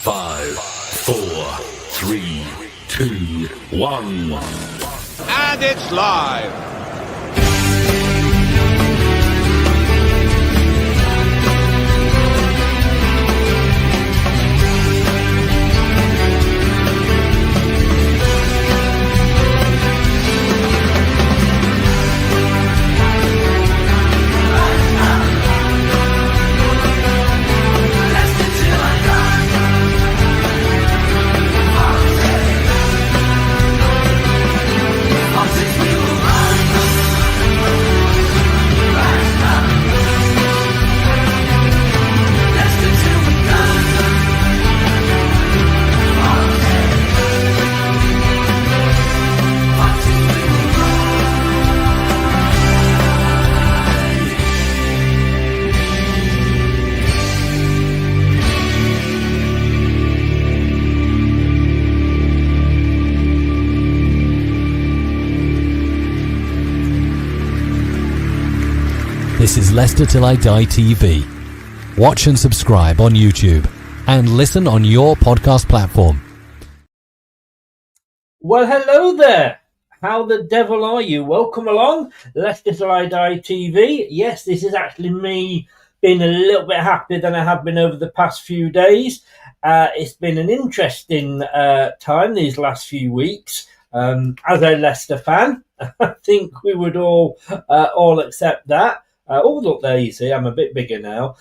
5, 4, 3, 2, 1. And it's live. This is Leicester Till I Die TV. Watch and subscribe on YouTube and listen on your podcast platform. Well, hello there. How the devil are you? Welcome along, Leicester Till I Die TV. Yes, this is actually me being a little bit happier than I have been over the past few days. It's been an interesting time these last few weeks. As a Leicester fan, I think we would all accept that. Look, there you see, I'm a bit bigger now.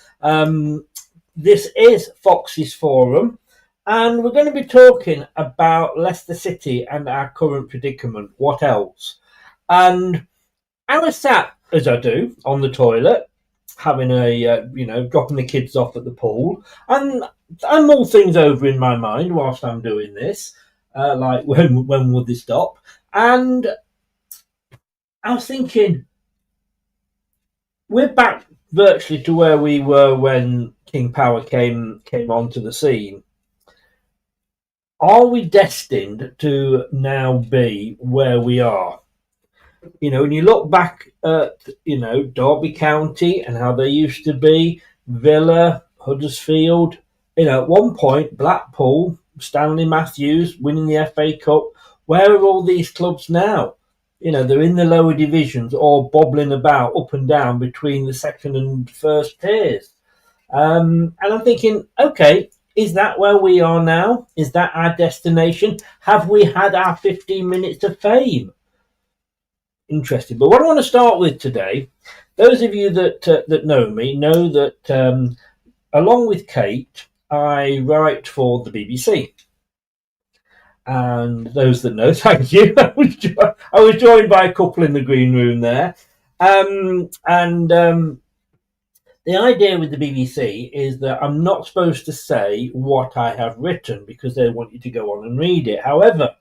This is Fox's Forum, and we're going to be talking about Leicester City and our current predicament. What else? And I was sat, as I do, on the toilet, having dropping the kids off at the pool, and I mull things over in my mind whilst I'm doing this, like when would this stop? And I was thinking, we're back virtually to where we were when King Power came onto the scene. Are we destined to now be where we are? When you look back at, Derby County and how they used to be, Villa, Huddersfield, at one point, Blackpool, Stanley Matthews winning the FA Cup. Where are all these clubs now? They're in the lower divisions or bobbling about up and down between the second and first tiers. And I'm thinking, okay, is that where we are now? Is that our destination? Have we had our 15 minutes of fame? Interesting. But what I want to start with today, those of you that know me know that along with Kate, I write for the BBC. And those that know, thank you. I was joined by a couple in the green room there. The idea with the BBC is that I'm not supposed to say what I have written because they want you to go on and read it. However,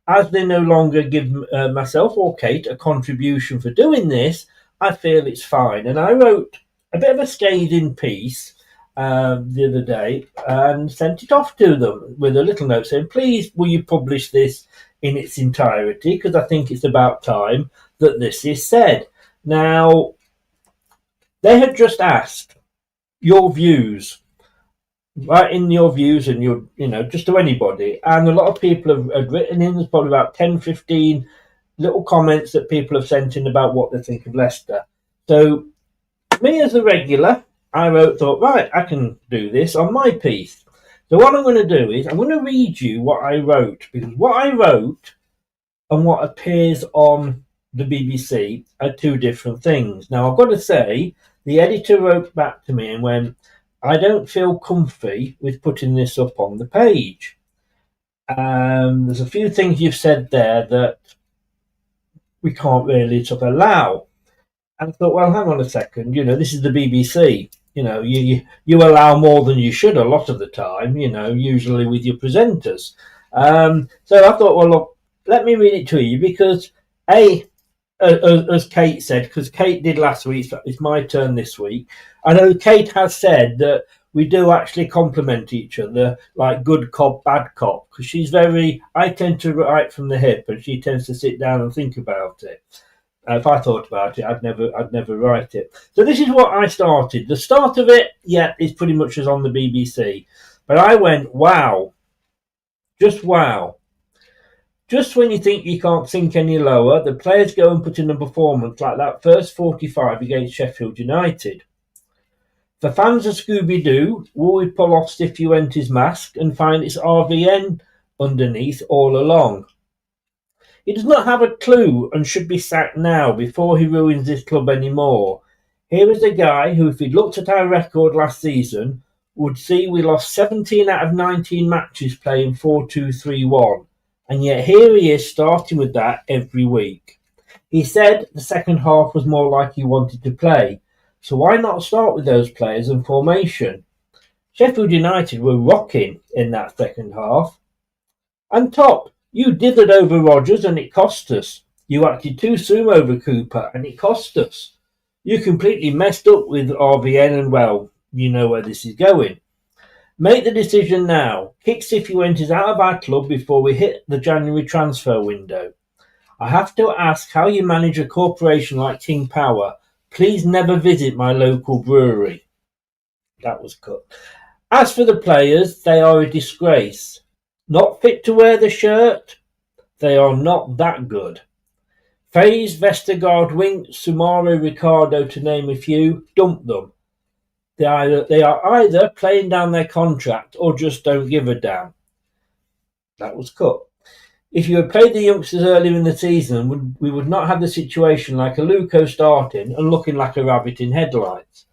as they no longer give myself or Kate a contribution for doing this, I feel it's fine. And I wrote a bit of a scathing piece the other day and sent it off to them with a little note saying, please, will you publish this in its entirety? Because I think it's about time that this is said. Now, they had just asked your views, write in your views and just to anybody. And a lot of people have written in, there's probably about 10, 15 little comments that people have sent in about what they think of Leicester. So me as a regular, I thought, right, I can do this on my piece. So what I'm going to do is I'm going to read you what I wrote, because what I wrote and what appears on the BBC are two different things. Now, I've got to say, the editor wrote back to me and went, I don't feel comfy with putting this up on the page. There's a few things you've said there that we can't really sort of allow. And I thought, well, hang on a second, this is the BBC. You allow more than you should a lot of the time, usually with your presenters. So I thought, well, look, let me read it to you because, as Kate said, because Kate did last week, so it's my turn this week. I know Kate has said that we do actually compliment each other, like good cop, bad cop, because I tend to write from the hip and she tends to sit down and think about it. If I thought about it, I'd never write it. So this is what I started. The start of it, is pretty much as on the BBC. But I went, wow, just wow. Just when you think you can't sink any lower, the players go and put in a performance like that first 45 against Sheffield United. For fans of Scooby-Doo, will we pull off Cifuentes' mask and find it's RVN underneath all along? He does not have a clue and should be sacked now before he ruins this club anymore. Here is a guy who, if he'd looked at our record last season, would see we lost 17 out of 19 matches playing 4-2-3-1. And yet here he is starting with that every week. He said the second half was more like he wanted to play. So why not start with those players and formation? Sheffield United were rocking in that second half. And top, you dithered over Rodgers and it cost us. You acted too soon over Cooper and it cost us. You completely messed up with RVN and, well, you know where this is going. Make the decision now. Kick Cifuentes out of our club before we hit the January transfer window. I have to ask how you manage a corporation like King Power. Please never visit my local brewery. That was cut. As for the players, they are a disgrace. Not fit to wear the shirt? They are not that good. Faze, Vestergaard, Wink, Sumare, Ricardo, to name a few, dump them. They are either playing down their contract or just don't give a damn. That was cut. If you had played the youngsters earlier in the season, we would not have the situation like a Luco starting and looking like a rabbit in headlights.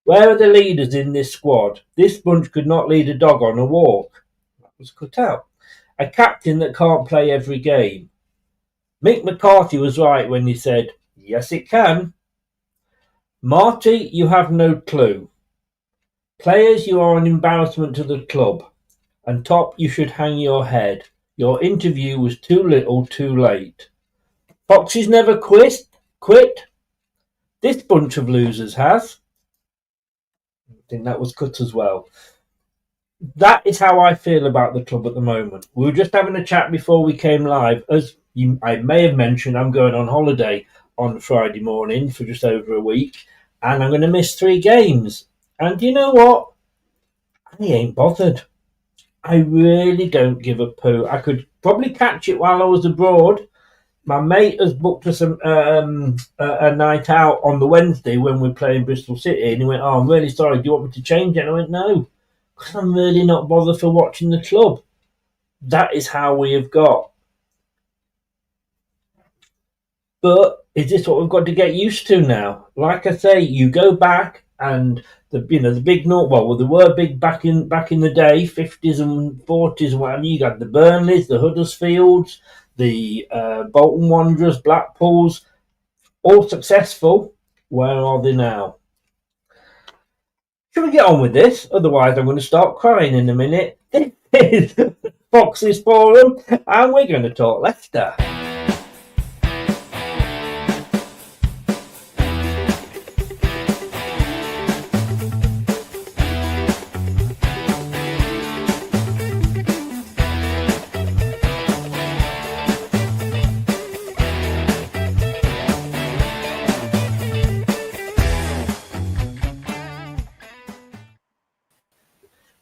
Where are the leaders in this squad? This bunch could not lead a dog on a walk. That was cut out. A captain that can't play every game. Mick McCarthy was right when he said, yes, it can. Marti, you have no clue. Players, you are an embarrassment to the club. And top, you should hang your head. Your interview was too little, too late. Foxes never quit. This bunch of losers has. I think that was cut as well. That is how I feel about the club at the moment. We were just having a chat before we came live. As I may have mentioned, I'm going on holiday on Friday morning for just over a week, and I'm going to miss 3 games. And you know what? I ain't bothered. I really don't give a poo. I could probably catch it while I was abroad. My mate has booked us a night out on the Wednesday when we're playing Bristol City, and he went, oh, I'm really sorry, do you want me to change it? And I went, no, because I'm really not bothered for watching the club. That is how we have got. But is this what we've got to get used to now? Like I say, you go back and the big there were big back in the day, 50s and 40s and whatever. You got the Burnleys, the Huddersfields, the Bolton Wanderers, Blackpools, all successful. Where are they now? Should we get on with this? Otherwise, I'm going to start crying in a minute. This is Fox's Forum, and we're going to talk Leicester.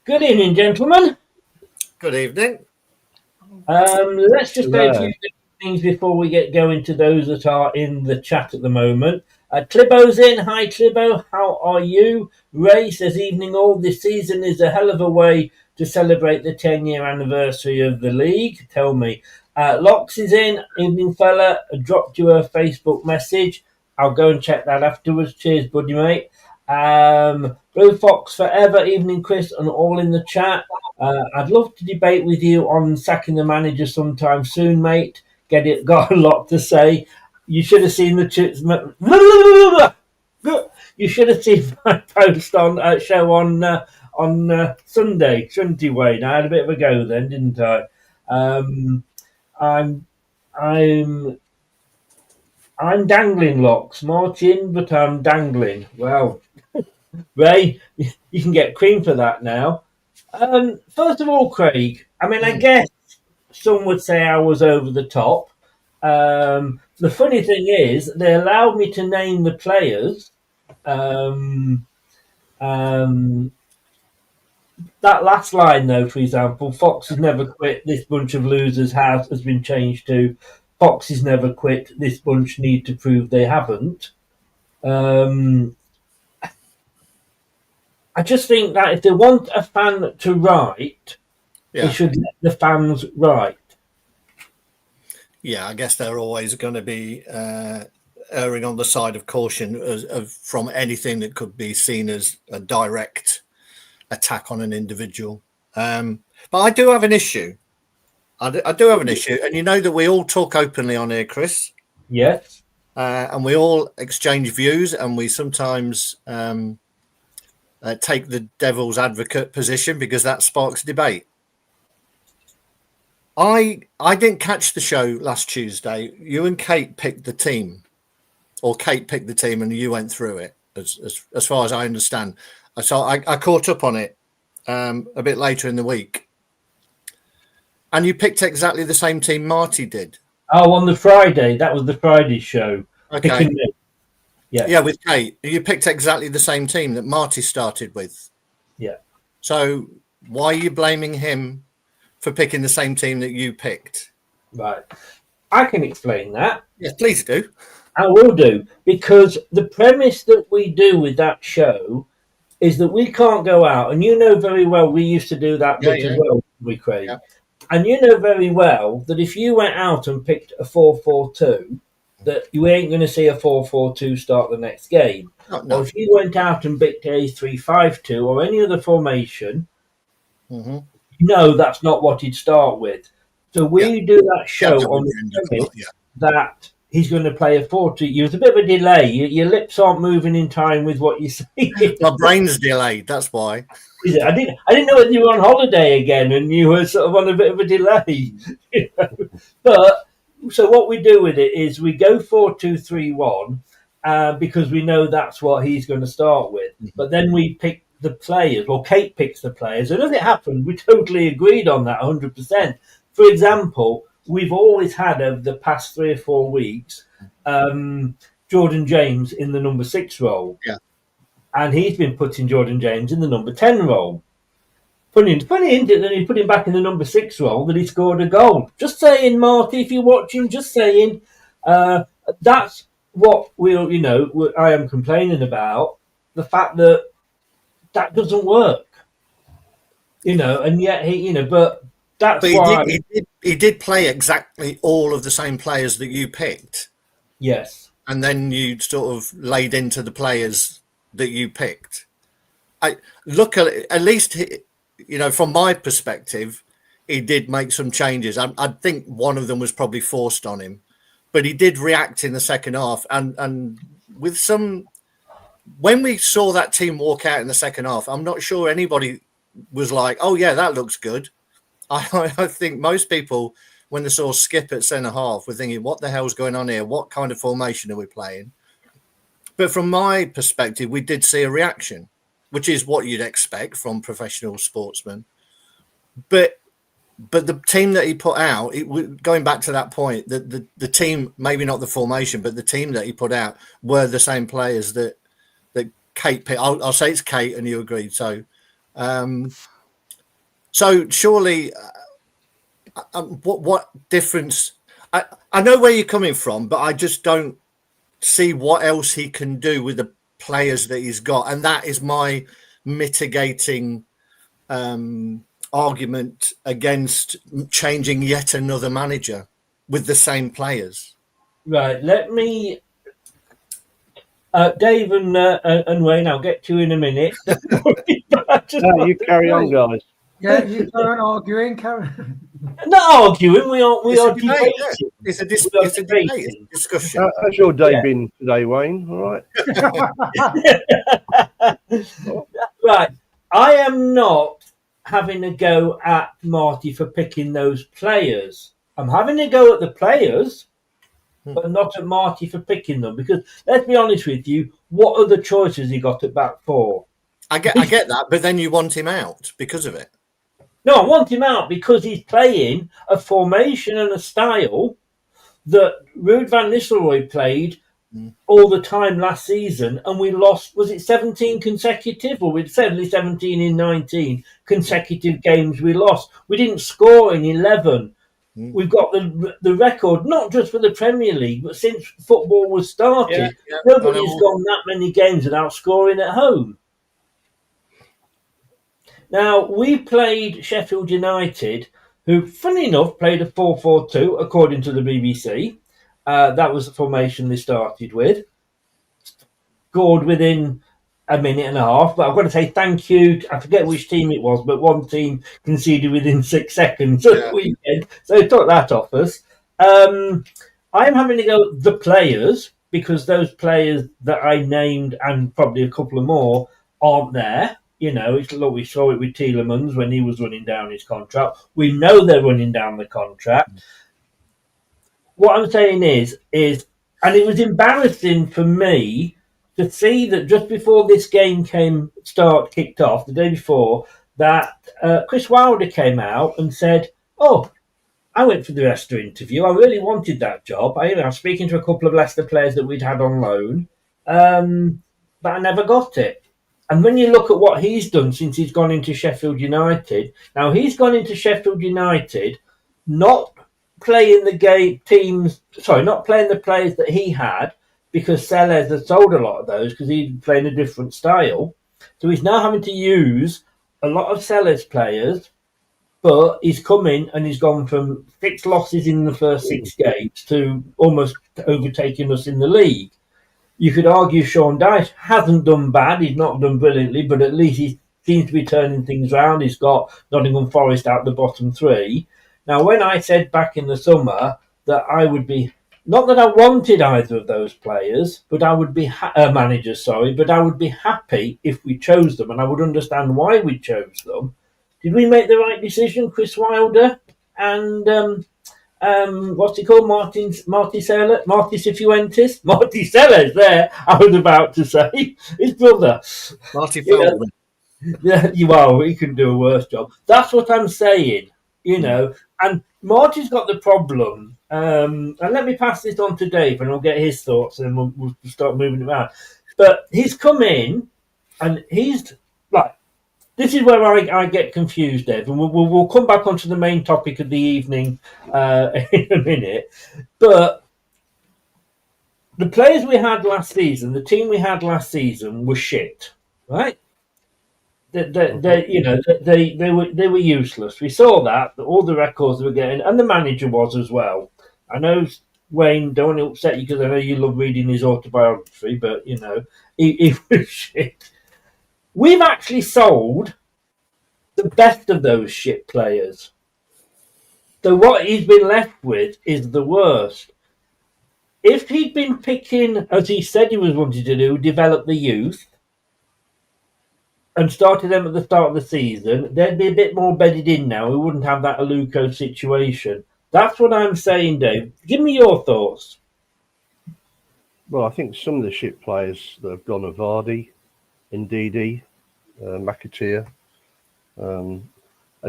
Good evening, gentlemen. Good evening. Let's just say a few things before we get going to those that are in the chat at the moment. Clibbo's in. Hi, Clibbo. How are you? Ray says, evening all. This season is a hell of a way to celebrate the 10-year anniversary of the league. Tell me. Lox is in. Evening, fella. I dropped you a Facebook message. I'll go and check that afterwards. Cheers, buddy, mate. Blue Fox forever, evening Chris, and all in the chat. I'd love to debate with you on sacking the manager sometime soon, mate. Got a lot to say. You should have seen you should have seen my post on show on Sunday, shouldn't you, Wayne? I had a bit of a go then, didn't I? I'm dangling, Locks, Martin, but I'm dangling. Well, Ray, you can get cream for that now. First of all, Craig, I mean, I guess some would say I was over the top. The funny thing is, they allowed me to name the players. that last line, though, for example, Foxes never quit. This bunch of losers has been changed to Foxes never quit. This bunch need to prove they haven't. I just think that if they want a fan to write, they should let the fans write. Yeah, I guess they're always going to be erring on the side of caution from anything that could be seen as a direct attack on an individual. But I do have an issue. I do have an issue. And you know that we all talk openly on here, Chris. Yes. And we all exchange views, and we sometimes take the devil's advocate position because that sparks debate. I didn't catch the show last Tuesday. You and Kate picked the team, or Kate picked the team, and you went through it, as far as I understand. So I caught up on it a bit later in the week, and you picked exactly the same team Marti did. Oh, on the Friday, that was the Friday show. Okay. Yeah, with Kate, you picked exactly the same team that Marti started with. Yeah. So why are you blaming him for picking the same team that you picked? Right. I can explain that. Yes, please do. I will do, because the premise that we do with that show is that we can't go out, and you know very well we used to do that bit as well, Craig. Yeah. And you know very well that if you went out and picked a 4-4-2, that you ain't going to see a 4-4-2 start the next game. No. Or if you went out and picked a 3-5-2 or any other formation, no, that's not what he'd start with. So we do that show on the premise that he's going to play a 4-2. There's a bit of a delay. Your lips aren't moving in time with what you say. My brain's delayed. That's why. Is it? I didn't know whether you were on holiday again and you were sort of on a bit of a delay. You know? But so what we do with it is we go 4-2-3-1 because we know that's what he's going to start with. But then we pick the players, or Kate picks the players, and as it happened, we totally agreed on that 100%. For example, we've always had over the past 3 or 4 weeks Jordan James in the number 6 role. Yeah. And he's been putting Jordan James in the number 10 role. Funny, that he put him back in the number 6 role, that he scored a goal. Just saying, Marty, if you're watching, just saying. That's what I am complaining about, the fact that doesn't work. And yet but that's why he did play exactly all of the same players that you picked. Yes. And then you sort of laid into the players that you picked. I look at least, from my perspective, he did make some changes. I think one of them was probably forced on him, but he did react in the second half. And with some, when we saw that team walk out in the second half, I'm not sure anybody was like, oh yeah, that looks good. I think most people, when they saw Skip at centre half, were thinking, what the hell's going on here? What kind of formation are we playing? But from my perspective, we did see a reaction, which is what you'd expect from professional sportsmen. But the team that he put out, going back to that point, the team, maybe not the formation, but the team that he put out were the same players that Kate picked. I'll say it's Kate, and you agreed. So surely, what difference? I know where you're coming from, but I just don't see what else he can do with the players that he's got, and that is my mitigating argument against changing yet another manager with the same players. Right, let me Dave and Wayne, I'll get to you in a minute. No, you carry on, guys. Yeah, you aren't arguing, Karen. Not arguing, we are debating. It's a debate. It's a discussion. How's your day been today, Wayne? All right. Right. I am not having a go at Marty for picking those players. I'm having a go at the players, but not at Marty for picking them. Because let's be honest with you, what other choices he got at back four? I get that, but then you want him out because of it. No, I want him out because he's playing a formation and a style that Ruud van Nistelrooy played all the time last season, and we lost, was it 17 consecutive, or we'd certainly 17 in 19 consecutive games we lost. We didn't score in 11. We've got the record, not just for the Premier League, but since football was started, nobody's gone that many games without scoring at home. Now, we played Sheffield United, who, funny enough, played a 4-4-2, according to the BBC. That was the formation they started with. Scored within a minute and a half, but I've got to say thank you. I forget which team it was, but one team conceded within 6 seconds at the weekend, so took that off us. I'm having to go the players, because those players that I named and probably a couple of more aren't there. You know, look, we saw it with Tielemans when he was running down his contract. We know they're running down the contract. What I'm saying is, and it was embarrassing for me to see that just before this game kicked off, the day before, that Chris Wilder came out and said, "Oh, I went for the Leicester interview. I really wanted that job. I was speaking to a couple of Leicester players that we'd had on loan, but I never got it." And when you look at what he's done since he's gone into Sheffield United, now he's gone into Sheffield United not playing the players that he had, because Sellers had sold a lot of those because he's playing a different style. So he's now having to use a lot of Sellers players, but he's come in and he's gone from 6 losses in the first 6 games to almost overtaking us in the league. You could argue Sean Dyche hasn't done bad. He's not done brilliantly, but at least he seems to be turning things around. He's got Nottingham Forest out the bottom 3. Now, when I said back in the summer that I would be, not that I wanted either of those players, but I would be managers, but I would be happy if we chose them, and I would understand why we chose them. Did we make the right decision, Chris Wilder and what's he called? Marti Cifuentes? Marti Sellers, there, I was about to say. His brother. Marty Feldman. Yeah, he couldn't do a worse job. That's what I'm saying, And Marty's got the problem. And let me pass this on to Dave, and I'll get his thoughts, and we'll start moving around. But he's come in, and he's like, this is where I get confused, Dave, and we'll come back onto the main topic of the evening in a minute. But the players we had last season, the team we had last season, was shit, right? They were useless. We saw that all the records they were getting, and the manager was as well. I know, Wayne, don't want to upset you because I know you love reading his autobiography, but he was shit. We've actually sold the best of those shit players. So what he's been left with is the worst. If he'd been picking, as he said he was wanting to do, develop the youth, and started them at the start of the season, they'd be a bit more bedded in now. We wouldn't have that Aluko situation. That's what I'm saying, Dave. Give me your thoughts. Well, I think some of the shit players that have gone are Vardy, Ndidi, McAteer, and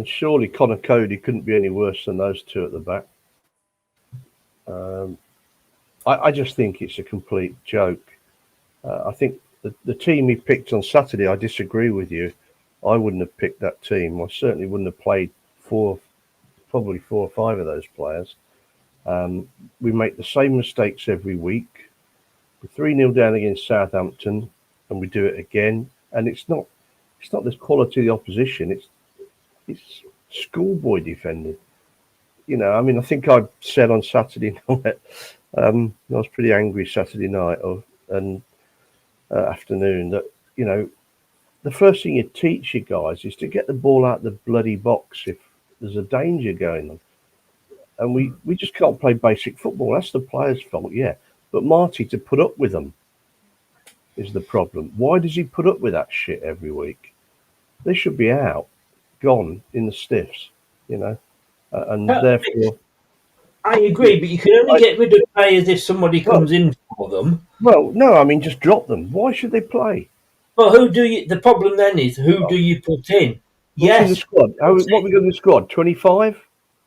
surely Connor Cody couldn't be any worse than those two at the back. I just think it's a complete joke. I think the team he picked on Saturday, I disagree with you. I wouldn't have picked that team. I certainly wouldn't have played probably 4 or 5 of those players. We make the same mistakes every week. We're 3-0 down against Southampton, and we do it again. And it's not the quality of the opposition. It's schoolboy defending. I think I said on Saturday night, I was pretty angry Saturday night and afternoon that, the first thing you teach you guys is to get the ball out the bloody box if there's a danger going on. And we just can't play basic football. That's the players' fault, yeah. But Marty, to put up with them is the problem. Why does he put up with that shit every week? They should be out, gone in the stiffs, and therefore... I agree, but you can only get rid of players if somebody comes in for them. Well, no, just drop them. Why should they play? Well, the problem then is, who do you put in? What's in the squad? What we got in the squad? 25?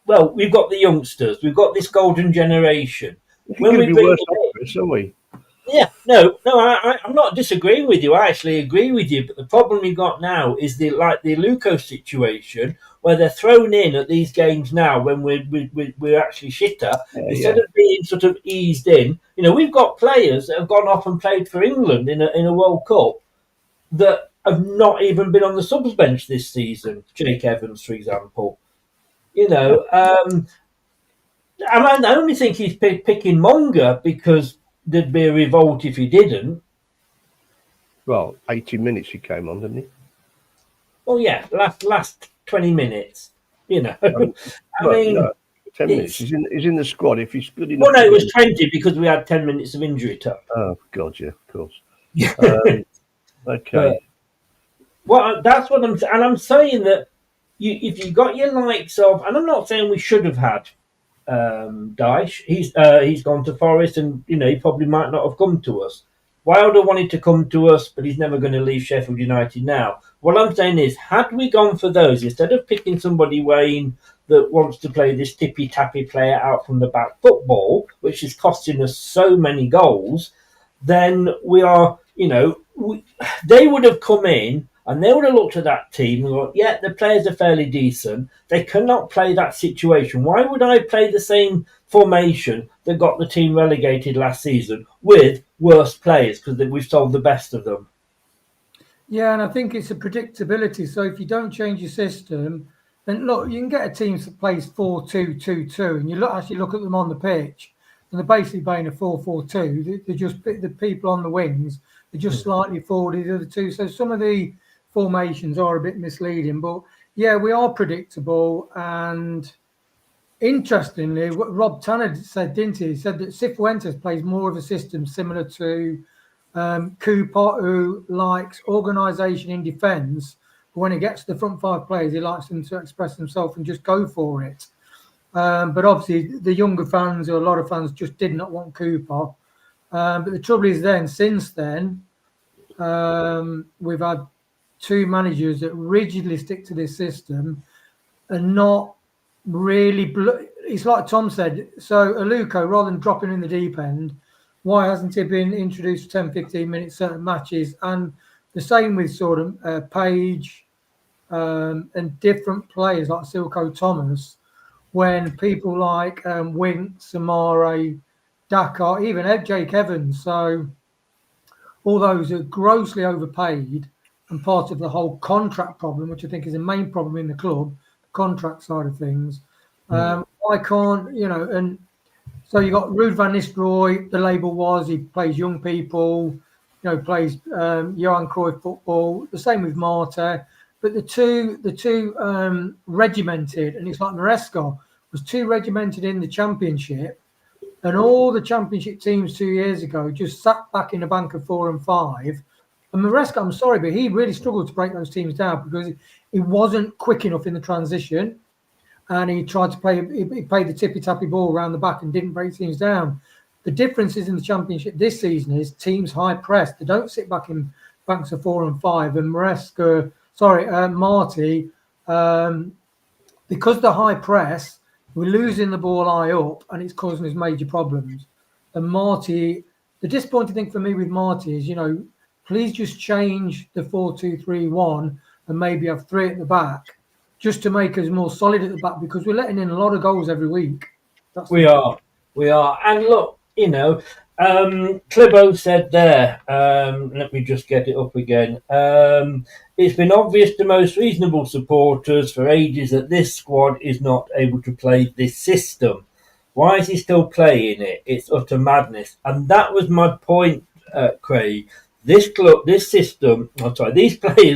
Well, we've got the youngsters. We've got this golden generation. We're going to be worse off, aren't we? I'm not disagreeing with you. I actually agree with you. But the problem we've got now is the Luco situation, where they're thrown in at these games now when we're actually shitter, instead of being sort of eased in. We've got players that have gone off and played for England in a World Cup that have not even been on the subs bench this season. Jake Evans, for example. I only think he's picking Monga because there'd be a revolt if he didn't. Well, 80 minutes he came on, didn't he? Well, yeah, last 20 minutes. No, 10 minutes. He's in the squad if he's good enough. Well, no, it was 20 because we had 10 minutes of injury time. Oh, God, yeah, of course. But, Okay. well, that's what I'm saying. And I'm saying that if you got your likes of, and I'm not saying we should have had Dyche. He's gone to Forest, and he probably might not have come to us. Wilder wanted to come to us, but he's never going to leave Sheffield United now. What I'm saying is, had we gone for those instead of picking somebody, Wayne, that wants to play this tippy-tappy player out from the back football, which is costing us so many goals, then we are, they would have come in and they would have looked at that team and thought, yeah, the players are fairly decent. They cannot play that situation. Why would I play the same formation that got the team relegated last season with worse players because we've sold the best of them? Yeah, and I think it's a predictability. So if you don't change your system, then look, you can get a team that plays 4-2-2-2, and you actually look at them on the pitch, and they're basically playing a 4-4-2. They're just the people on the wings. They're just slightly forward of the other two. So some of the formations are a bit misleading, but yeah, we are predictable. And interestingly, what Rob Tanner said, didn't he? He said that Cifuentes plays more of a system similar to Cooper, who likes organisation in defence. When he gets to the front five players, he likes them to express themselves and just go for it. But obviously, the younger fans, or a lot of fans, just did not want Cooper. But the trouble is, since then, we've had two managers that rigidly stick to this system and not really. It's like Tom said. So Aluko, rather than dropping in the deep end, why hasn't he been introduced for 10, 15 minutes certain matches? And the same with sort of Page and different players like Silko Thomas. When people like Wink, Samare, Dakar, even Jake Evans, so all those are grossly overpaid and part of the whole contract problem, which I think is the main problem in the club, the contract side of things. Why can't, and so you got Ruud van Nistelrooy, the label was he plays young people, plays Johan Cruyff football, the same with Marti. But the two regimented, and it's like Maresca was too regimented in the championship, and all the championship teams 2 years ago just sat back in the bank of 4 and 5. And Maresca, I'm sorry, but he really struggled to break those teams down because he wasn't quick enough in the transition, and he tried to play. He played the tippy-tappy ball around the back and didn't break teams down. The difference is in the championship this season is teams high press. They don't sit back in banks of 4 and 5. And Marti, because the high press, we're losing the ball high up, and it's causing us major problems. And Marti, the disappointing thing for me with Marti is, please just change the 4-2-3-1 and maybe have 3 at the back, just to make us more solid at the back, because we're letting in a lot of goals every week. We are. And look, Clibo said there, let me just get it up again. It's been obvious to most reasonable supporters for ages that this squad is not able to play this system. Why is he still playing it? It's utter madness. And that was my point, Craig. These players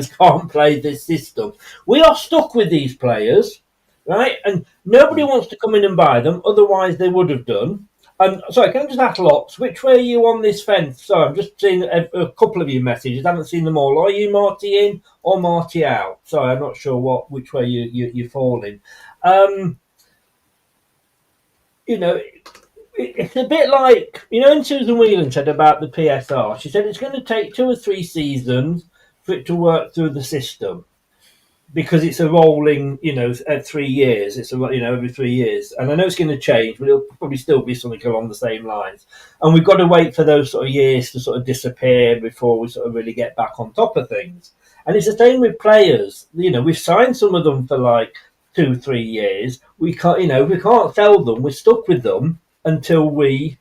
can't play this system. We are stuck with these players, right? And nobody wants to come in and buy them. Otherwise, they would have done. And sorry, can I just ask lots? Which way are you on this fence? Sorry, I'm just seeing a couple of your messages. I haven't seen them all. Are you Marti in or Marti out? Sorry, I'm not sure which way you're falling. It's a bit like, and Susan Whelan said about the PSR. She said it's going to take 2 or 3 seasons for it to work through the system. because it's a rolling, at 3 years. It's every 3 years, and I know it's going to change, but it'll probably still be something along the same lines. And we've got to wait for those sort of years to sort of disappear before we sort of really get back on top of things. And it's the same with players. We've signed some of them for like 2-3 years. We can't sell them. We're stuck with them until we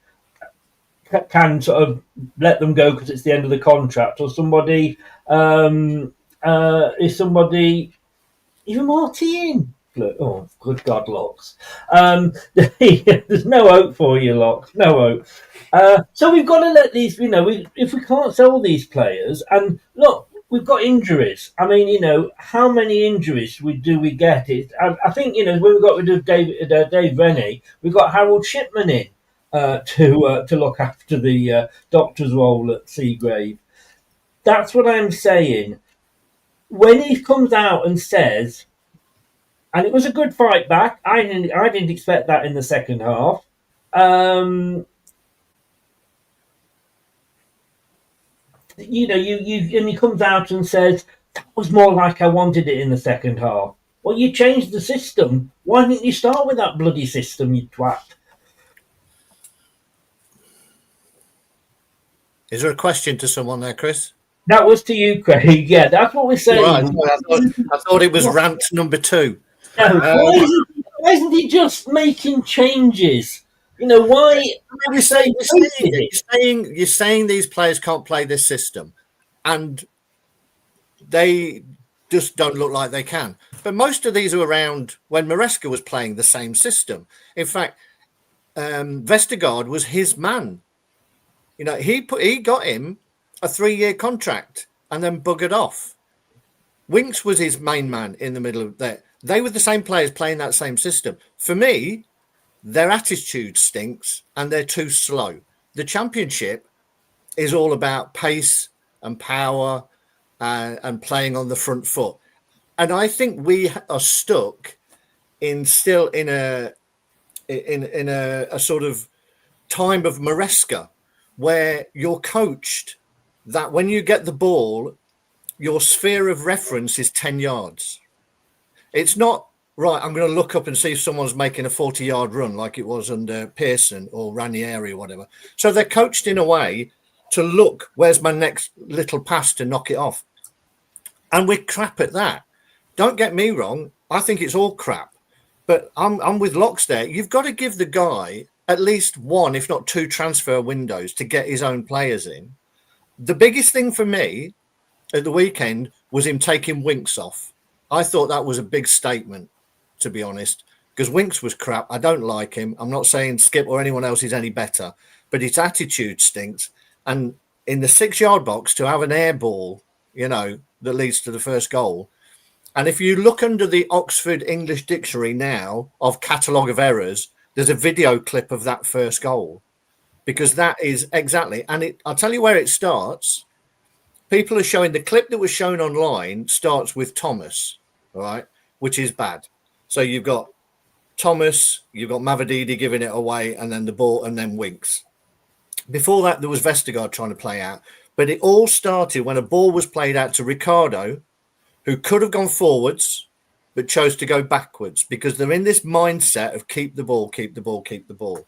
can sort of let them go because it's the end of the contract, or somebody is somebody even Marti in. Oh, good God, Locks. There's no hope for you, Locks. No hope. So we've got to let these, if we can't sell these players, and look, we've got injuries. I mean, how many injuries do we get? I think, when we got rid of Dave Rennie, we got Harold Shipman in to look after the doctor's role at Seagrave. That's what I'm saying. When he comes out and says, and it was a good fight back, I didn't expect that in the second half. And he comes out and says, that was more like I wanted it in the second half. Well, you changed the system. Why didn't you start with that bloody system, you twat? Is there a question to someone there, Chris? That was to you, Craig. Yeah, that's what we're saying. Right. I thought it was rant number 2. No, why isn't he just making changes? Why? You're saying these players can't play this system, and they just don't look like they can. But most of these were around when Maresca was playing the same system. In fact, Vestergaard was his man. He got him a 3-year contract and then buggered off. Winks was his main man in the middle of that. They were the same players playing that same system. For me, their attitude stinks and they're too slow. The Championship is all about pace and power and playing on the front foot. And I think we are stuck in a sort of time of Maresca, where you're coached that when you get the ball, your sphere of reference is 10 yards. It's not, right, I'm going to look up and see if someone's making a 40-yard run like it was under Pearson or Ranieri or whatever. So they're coached in a way to look, where's my next little pass to knock it off? And we're crap at that. Don't get me wrong, I think it's all crap. But I'm with Locks there. You've got to give the guy at least one, if not 2 transfer windows to get his own players in. The biggest thing for me at the weekend was him taking Winks off. I thought that was a big statement, to be honest, because Winks was crap. I don't like him. I'm not saying Skip or anyone else is any better, but his attitude stinks. And in the 6-yard box, to have an air ball, that leads to the first goal. And if you look under the Oxford English Dictionary now of catalogue of errors, there's a video clip of that first goal, because that is exactly, and I'll tell you where it starts. People are showing the clip that was shown online starts with Thomas, all right, which is bad. So you've got Thomas, you've got Mavadidi giving it away, and then the ball, and then Winks. Before that, there was Vestergaard trying to play out, but it all started when a ball was played out to Ricardo, who could have gone forwards, but chose to go backwards because they're in this mindset of keep the ball, keep the ball, keep the ball.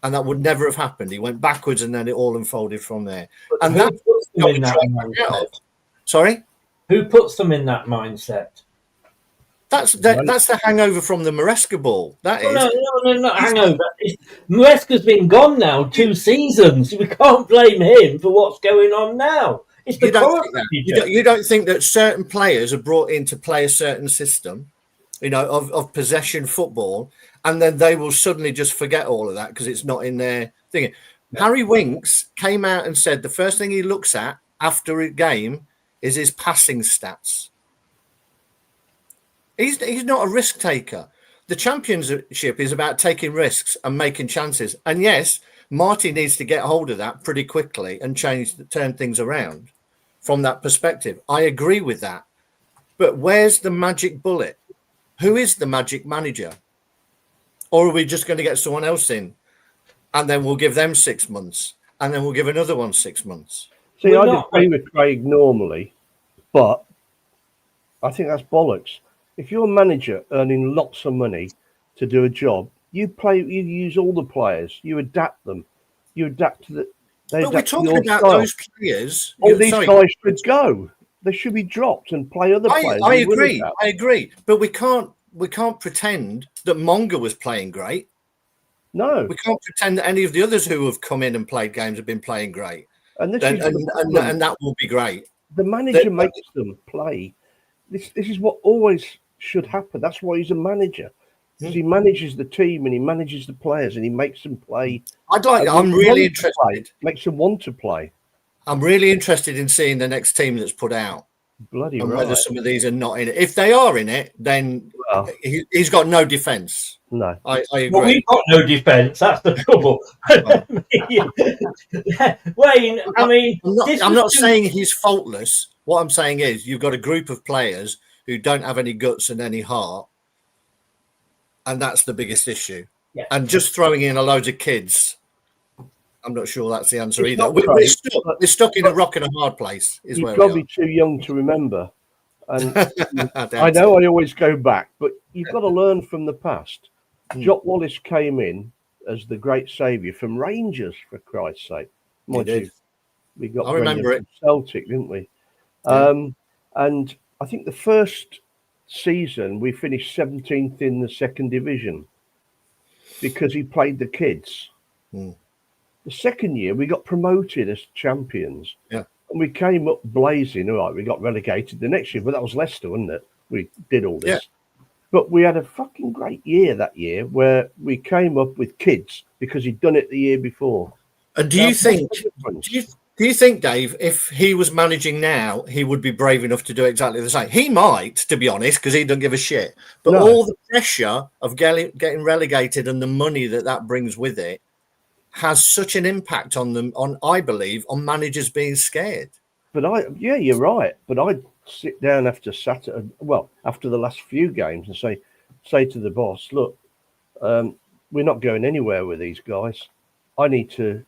And that would never have happened. He went backwards and then it all unfolded from there. And who puts them in that mindset? Sorry? Who puts them in that mindset? That's the hangover from the Maresca ball. That is. No, not hangover. Maresca's been gone now 2 seasons. We can't blame him for what's going on now. It's the you don't think that certain players are brought in to play a certain system, of possession football, and then they will suddenly just forget all of that because it's not in their thing. Yeah. Harry Winks came out and said the first thing he looks at after a game is his passing stats. He's not a risk taker. The Championship is about taking risks and making chances. And yes, Marti needs to get hold of that pretty quickly and turn things around from that perspective. I agree with that. But where's the magic bullet? Who is the magic manager? Or are we just going to get someone else in and then we'll give them 6 months and then we'll give another one 6 months? See, I agree with Craig normally, but I think that's bollocks. If you're a manager earning lots of money to do a job, you use all the players, you adapt them, you adapt to the. But we're talking about style. those players. All these guys should go. They should be dropped and play other players. I agree. But we can't pretend that Monga was playing great. No, we can't pretend that any of the others who have come in and played games have been playing great. And that will be great. The manager makes them play. This is what always should happen. That's why he's a manager. Because he manages the team and he manages the players and he makes them play. I'm really interested. Makes them want to play. I'm really interested in seeing the next team that's put out. Bloody and right. Whether some of these are not in it. If they are in it, then he's got no defence. No, I agree. Well, we've got no defence. That's the trouble. Wayne, I mean, I'm not saying he's faultless. What I'm saying is, you've got a group of players who don't have any guts and any heart, and that's the biggest issue. Yeah. And just throwing in a load of kids, I'm not sure that's the answer either. We're stuck in a rock and a hard place. You're probably too young to remember. And I know I always go back, but you've got to learn from the past. Jock Wallace came in as the great saviour from Rangers, for Christ's sake. We got I remember it. Celtic, didn't we? Yeah. And I think the first season we finished 17th in the second division because he played the kids. The second year we got promoted as champions. Yeah. And we came up blazing. All right, we got relegated the next year, but that was Leicester, wasn't it? We did all this. Yeah. But we had a fucking great year that year where we came up with kids because he'd done it the year before. And do you think, Dave, if he was managing now, he would be brave enough to do exactly the same? He might, to be honest, because he doesn't give a shit. But all the pressure of getting relegated and the money that brings with it has such an impact on them, I believe, on managers being scared. But you're right. But I'd sit down after the last few games and say to the boss, look, we're not going anywhere with these guys. I need to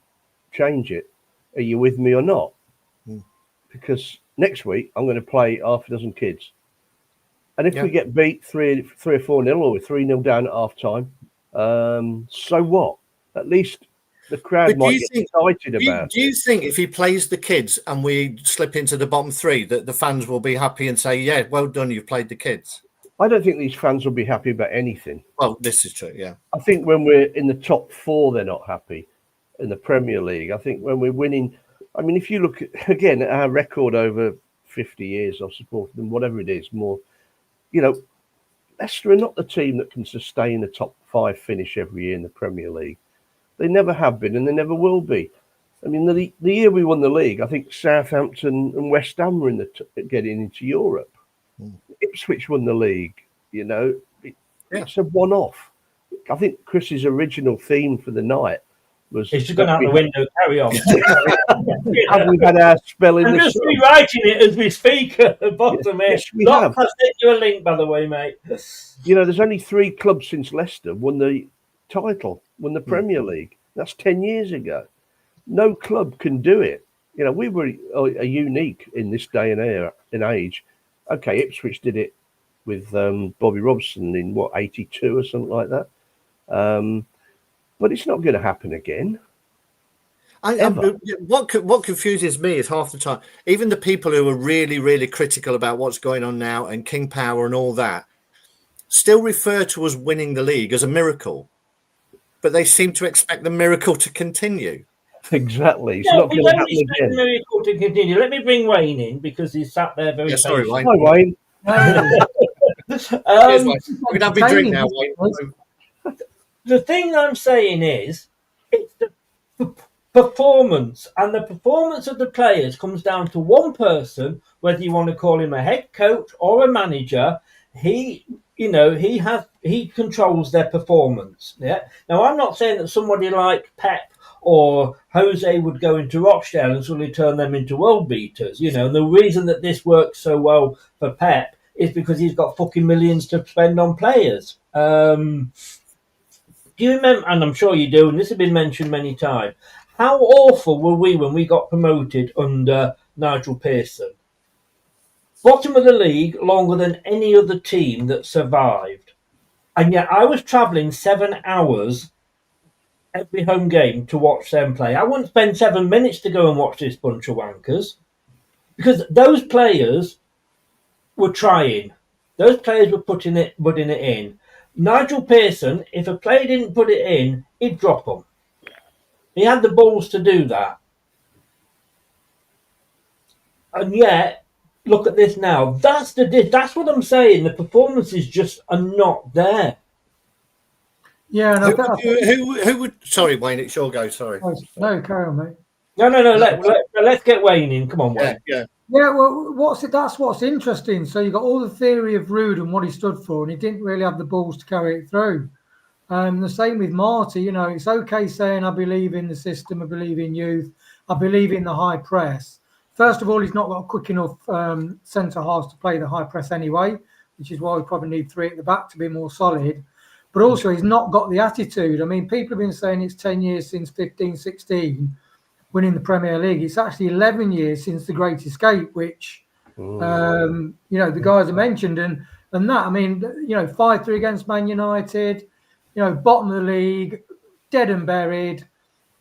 change it. Are you with me or not? Because next week I'm going to play half a dozen kids. And if we get beat 3 or 4-0 or 3-0 down at half time, so what? At least the crowd might get excited about it. Do you think if he plays the kids and we slip into the bottom 3, that the fans will be happy and say, yeah, well done, you've played the kids? I don't think these fans will be happy about anything. Well, this is true, yeah. I think when we're in the top 4, they're not happy in the Premier League. I think when we're winning, I mean, if you look at our record over 50 years of supporting them, whatever it is, more, Leicester are not the team that can sustain a top 5 finish every year in the Premier League. They never have been and they never will be. I mean, the year we won the league, I think Southampton and West Ham were getting into Europe. Ipswich won the league, It's a one-off. I think Chris's original theme for the night was... It's just gone out the window, carry on. Have we had our spell in I'm just rewriting it as we speak at the bottom here. Yes, we have. I'll send you a link, by the way, mate. There's only 3 clubs since Leicester won the title, won the Premier League. That's 10 years ago. No club can do it. We were unique in this day and age. Okay, Ipswich did it with Bobby Robson in 82 or something like that. But it's not going to happen again. What confuses me is half the time, even the people who are really, really critical about what's going on now and King Power and all that, still refer to us winning the league as a miracle. But they seem to expect the miracle to continue. Exactly. It's not going to happen again. The miracle to continue. Let me bring Wayne in because he's sat there very sorry, Wayne. Hi, Wayne. Wayne. We can have a drink now, Wayne. The thing I'm saying is, it's the performance, and the performance of the players comes down to one person, whether you want to call him a head coach or a manager. He controls their performance. Yeah. Now, I'm not saying that somebody like Pep or Jose would go into Rochdale and suddenly turn them into world beaters. And the reason that this works so well for Pep is because he's got fucking millions to spend on players. Do you remember, and I'm sure you do, and this has been mentioned many times, how awful were we when we got promoted under Nigel Pearson? bottom of the league longer than any other team that survived. And yet I was travelling 7 hours every home game to watch them play. I wouldn't spend 7 minutes to go and watch this bunch of wankers, because those players were trying. Those players were putting it in. Nigel Pearson, if a player didn't put it in, he'd drop them. He had the balls to do that. And yet, look at this now. That's what I'm saying. The performances just are not there. Yeah, and Who would? Sorry, Wayne, it's your go. Sorry. No, carry on, mate. No. Let's get Wayne in. Come on, Wayne. Yeah. Yeah, well, that's what's interesting. So you got all the theory of Rude and what he stood for, and he didn't really have the balls to carry it through. The same with Marti. You know, it's okay saying I believe in the system, I believe in youth, I believe in the high press. First of all, he's not got quick enough centre halves to play the high press anyway, which is why we probably need 3 at the back to be more solid. But also, he's not got the attitude. I mean, people have been saying it's 10 years since 15-16 winning the Premier League. It's actually 11 years since the Great Escape, which, the guys have mentioned. And that, I mean, 5-3 against Man United, bottom of the league, dead and buried.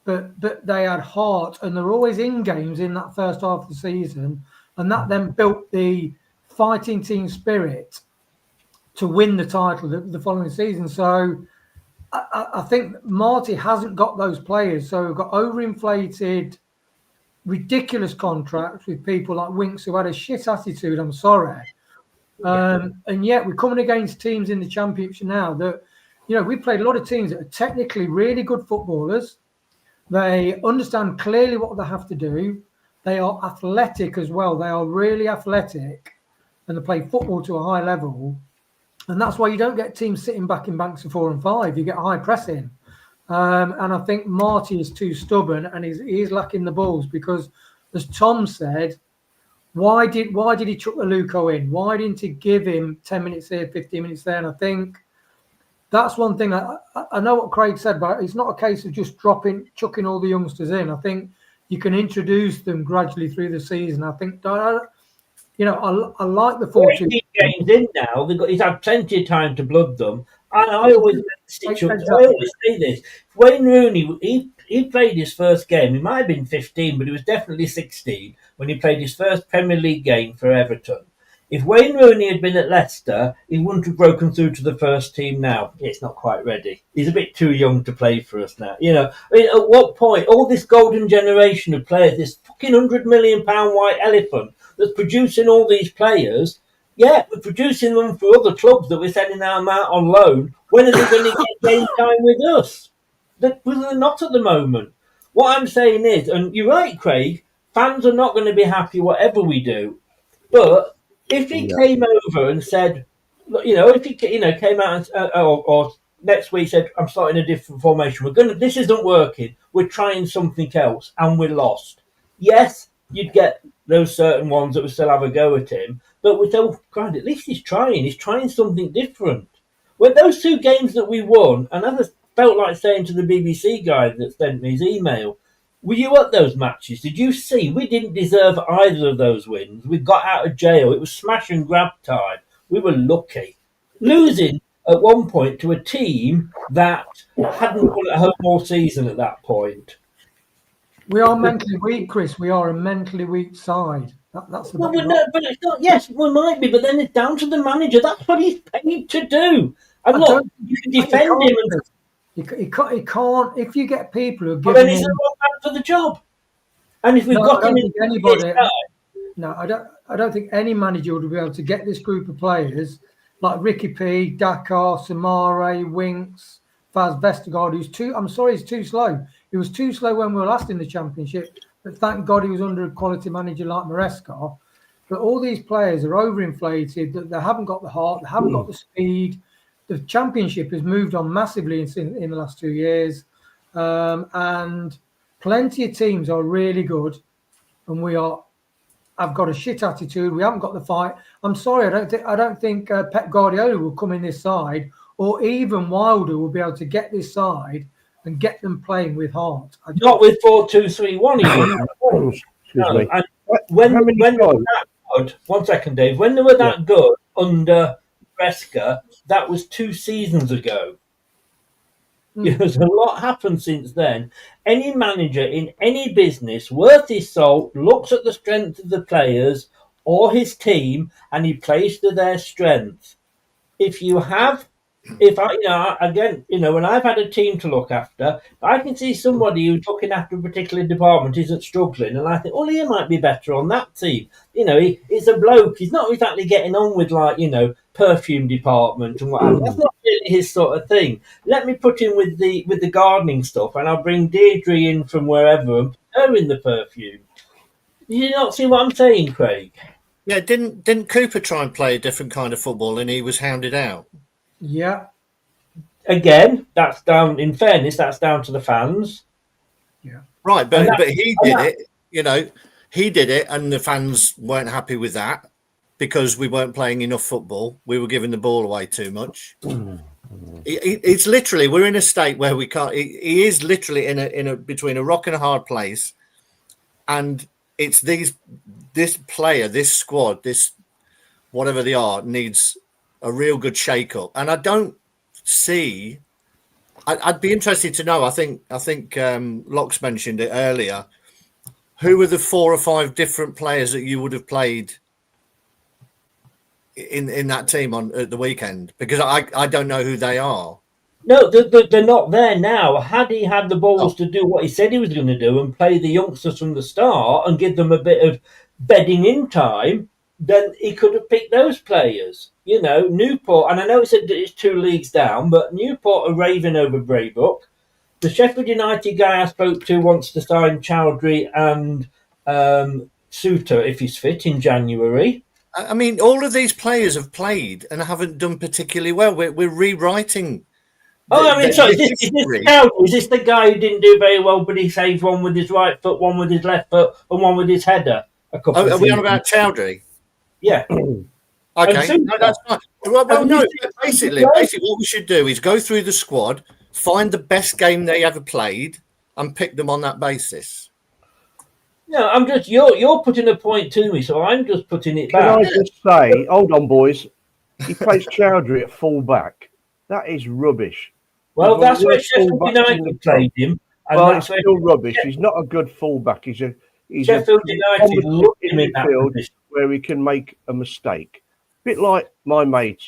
But they had heart, and they're always in games in that first half of the season. And that then built the fighting team spirit to win the title the following season. So I think Marti hasn't got those players. So we've got overinflated, ridiculous contracts with people like Winks who had a shit attitude, I'm sorry. And yet we're coming against teams in the Championship now that, we played a lot of teams that are technically really good footballers. They understand clearly what they have to do. They are athletic as well. They are really athletic, and they play football to a high level. And that's why you don't get teams sitting back in banks of 4 and 5. You get high pressing. And I think Marti is too stubborn, and he's lacking the balls because, as Tom said, why did he chuck the Luco in? Why didn't he give him 10 minutes here, 15 minutes there? And I think that's one thing. I know what Craig said, but it's not a case of just chucking all the youngsters in. I think you can introduce them gradually through the season. I think, I like the 14 games in now. He's had plenty of time to blood them. And I always say this. Wayne Rooney, he played his first game. He might have been 15, but he was definitely 16 when he played his first Premier League game for Everton. If Wayne Rooney had been at Leicester, he wouldn't have broken through to the first team now. It's not quite ready. He's a bit too young to play for us now. At what point, all this golden generation of players, this fucking £100 million white elephant that's producing all these players, we're producing them for other clubs that we're sending them out on loan. When are they going to get game time with us? They're not at the moment. What I'm saying is, and you're right, Craig, fans are not going to be happy whatever we do. But if he came over and said, if he came out and, or next week said, I'm starting a different formation. This isn't working. We're trying something else, and we're lost. Yes, you'd get those certain ones that would still have a go at him. But with at least he's trying. He's trying something different. When those 2 games that we won, and as I felt like saying to the BBC guy that sent me his email, were you at those matches? Did you see? We didn't deserve either of those wins. We got out of jail. It was smash and grab time. We were lucky. Losing at one point to a team that hadn't won at home all season at that point. We are mentally weak, Chris. We are a mentally weak side. That's the but it's not. Yes, we might be, but then it's down to the manager. That's what he's paid to do. And look, you can defend him. He can't. If you get people who are giving him, he's the wrong man for the job. And if we've got him in anybody, I don't think any manager would be able to get this group of players like Ricky P, Dakar, Samare, Winks, Faz Vestergaard, who's too. I'm sorry, he's too slow. He was too slow when we were last in the Championship, but thank God he was under a quality manager like Maresca. But all these players are overinflated. They haven't got the heart. They haven't got the speed. The Championship has moved on massively in the last 2 years, and plenty of teams are really good, and I've got a shit attitude. We haven't got the fight. I'm sorry. I don't think Pep Guardiola will come in this side, or even Wilder will be able to get this side and get them playing with heart. Not with 4-2-3-1. Excuse me. When good, 1 second, Dave. When they were that good under Fresca, that was 2 seasons ago. There's a lot happened since then. Any manager in any business worth his salt looks at the strength of the players or his team, and he plays to their strength. When I've had a team to look after, I can see somebody who's looking after a particular department isn't struggling, and I think, oh, he might be better on that team. He's a bloke. He's not exactly getting on with perfume department and what have you. That's not really his sort of thing. Let me put him with the gardening stuff, and I'll bring Deirdre in from wherever and put her in the perfume. You not see what I'm saying, Craig? Yeah, didn't Cooper try and play a different kind of football and he was hounded out? Yeah. Again, that's down. In fairness, that's down to the fans. Yeah. Right, but he did it. He did it, and the fans weren't happy with that because we weren't playing enough football. We were giving the ball away too much. It's literally, we're in a state where we can't. He is literally in a between a rock and a hard place, and it's this player, this squad, this whatever they are, needs a real good shake-up. And I don't see. I'd be interested to know. I think Locks mentioned it earlier. Who are the 4 or 5 different players that you would have played in that team at the weekend? Because I don't know who they are. No, they're not there now. Had he had the balls to do what he said he was going to do and play the youngsters from the start and give them a bit of bedding in time, then he could have picked those players. Newport, and I know it's 2 leagues down, but Newport are raving over Braybrooke. The Sheffield United guy I spoke to wants to sign Chowdhury and Suter, if he's fit, in January. I mean, all of these players have played and haven't done particularly well. We're rewriting. Is this the guy who didn't do very well, but he saved one with his right foot, one with his left foot, and one with his header? Are we on about Chowdhury? Yeah. Okay, no, that's fine. Well, no, basically, what we should do is go through the squad, find the best game they ever played, and pick them on that basis. No, I'm just you're putting a point to me, so I'm just putting it back. Can I just say, hold on, boys. He plays Chowdhury at full back. That is rubbish. Well, that's where Sheffield United played him. And well, it's still rubbish. He's not a good fullback. He's Sheffield United looked him in that position where he can make a mistake. Bit like my mate,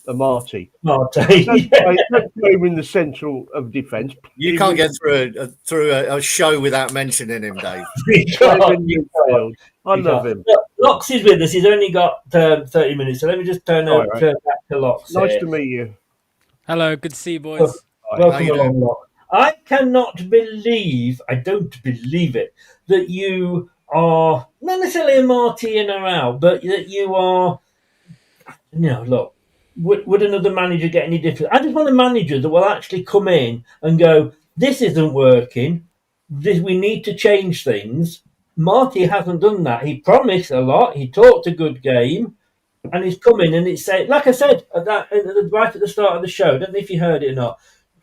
Marti. Don't play him in the central of defence. You can't get through a show without mentioning him, Dave. I love him. Locks is with us. He's only got 30 minutes, so let me just turn back to Locks. Nice to meet you. Hello, good to see you, boys. Welcome along, Locks. I cannot believe, I don't believe it, that you are not necessarily a Marti in or out, but that you are, look, would another manager get any different? I just want a manager that will actually come in and go, this isn't working, we need to change things. Marti hasn't done that. He promised a lot, he talked a good game, and he's come in and it's said, like I said, right at the start of the show, I don't know if you heard it or not,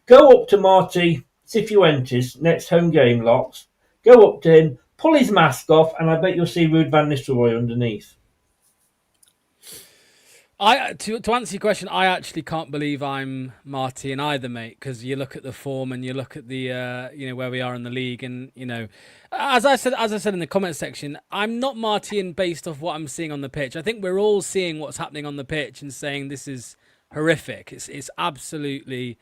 go up to Marti Cifuentes, next home game, Locks, go up to him, pull his mask off, and I bet you'll see Ruud van Nistelrooy underneath. To answer your question, I actually can't believe I'm Marti in either, mate, because you look at the form and you look at the where we are in the league, and as I said in the comment section, I'm not Marti in based off what I'm seeing on the pitch. I think we're all seeing what's happening on the pitch and saying this is horrific. It's absolutely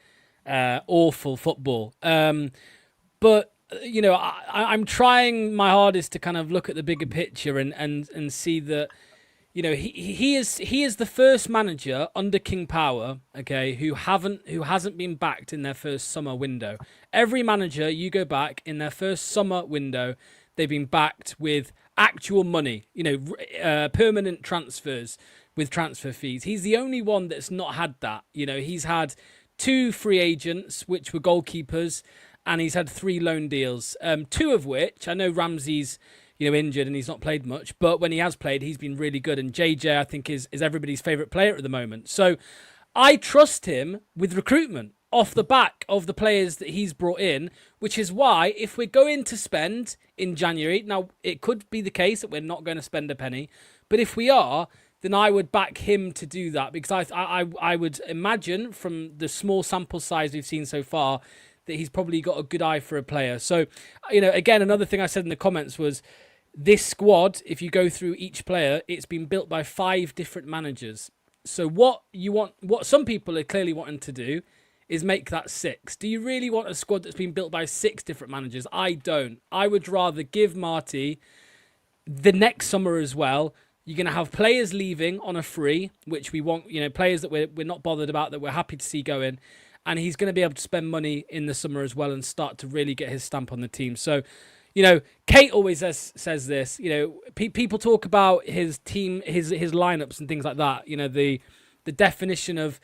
awful football. But I'm trying my hardest to kind of look at the bigger picture and see that. He is the first manager under King Power, okay, who hasn't been backed in their first summer window. Every manager, you go back in their first summer window, they've been backed with actual money, permanent transfers with transfer fees. He's the only one that's not had that. He's had 2 free agents, which were goalkeepers, and he's had 3 loan deals. 2 of which I know Ramsey's injured and he's not played much, but when he has played, he's been really good. And JJ, I think, is everybody's favourite player at the moment. So I trust him with recruitment. off the back of the players that he's brought in, which is why if we're going to spend in January, now it could be the case that we're not going to spend a penny, but if we are, then I would back him to do that, because I would imagine from the small sample size we've seen so far that he's probably got a good eye for a player. So, again, another thing I said in the comments was this squad, if you go through each player, it's been built by 5 different managers. So what some people are clearly wanting to do is make that 6. Do you really want a squad that's been built by 6 different managers? I don't. I would rather give Marti the next summer as well. You're going to have players leaving on a free, which we want, players that we're not bothered about, that we're happy to see going. And he's going to be able to spend money in the summer as well and start to really get his stamp on the team. So, Kate always says this, people talk about his team, his lineups and things like that. The definition of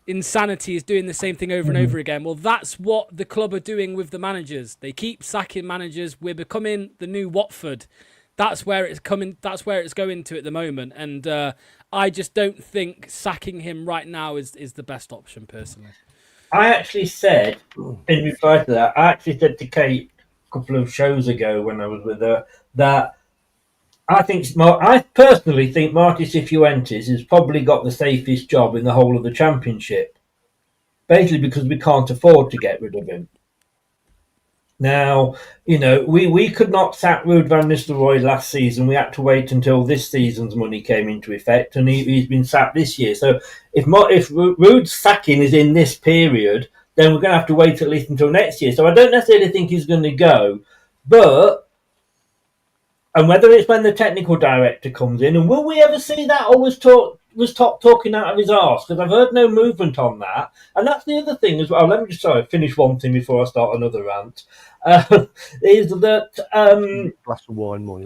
insanity is doing the same thing over and over again. Well, that's what the club are doing with the managers. They keep sacking managers. We're becoming the new Watford. That's where it's coming. That's where it's going to at the moment. And I just don't think sacking him right now is the best option, personally. I actually said, in reply to that, to Kate a couple of shows ago when I was with her, that I personally think Marti Cifuentes has probably got the safest job in the whole of the Championship, basically because we can't afford to get rid of him. Now, we could not sack Ruud van Nistelrooy last season. We had to wait until this season's money came into effect, and he's been sacked this year. So if Ruud's sacking is in this period, then we're going to have to wait at least until next year. So I don't necessarily think he's going to go. And whether it's when the technical director comes in, and will we ever see that, or was Top talking out of his arse? Because I've heard no movement on that. And that's the other thing as well. Let me just finish one thing before I start another rant. Is that glass of wine more.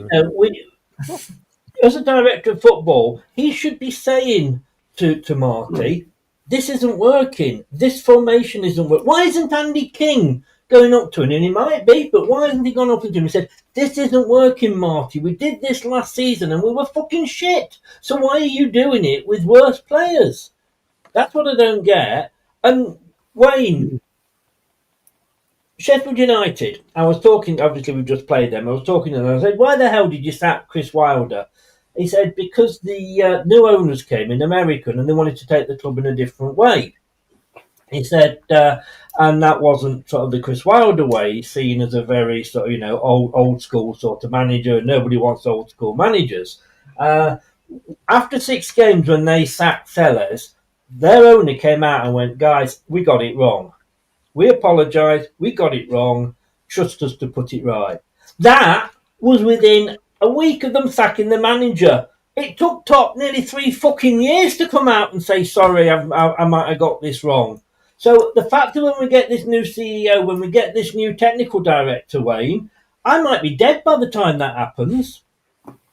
As a director of football, he should be saying to Marti, this isn't working. This formation isn't working. Why isn't Andy King going up to him? And he might be, but why hasn't he gone up to him and said, this isn't working, Marti. We did this last season and we were fucking shit. So why are you doing it with worse players? That's what I don't get. And Wayne, Sheffield United, I was talking, obviously we've just played them, I was talking to them, I said, why the hell did you sack Chris Wilder? He said, because the new owners came in, American, and they wanted to take the club in a different way. He said, and that wasn't sort of the Chris Wilder way, seen as a very sort of, old school sort of manager. Nobody wants old school managers. After 6 games when they sacked Sellers, their owner came out and went, guys, we got it wrong. We apologise. We got it wrong. Trust us to put it right. That was within a week of them sacking the manager. It took Top nearly 3 fucking years to come out and say, sorry, I might have got this wrong. So the fact that when we get this new CEO, when we get this new technical director, Wayne, I might be dead by the time that happens.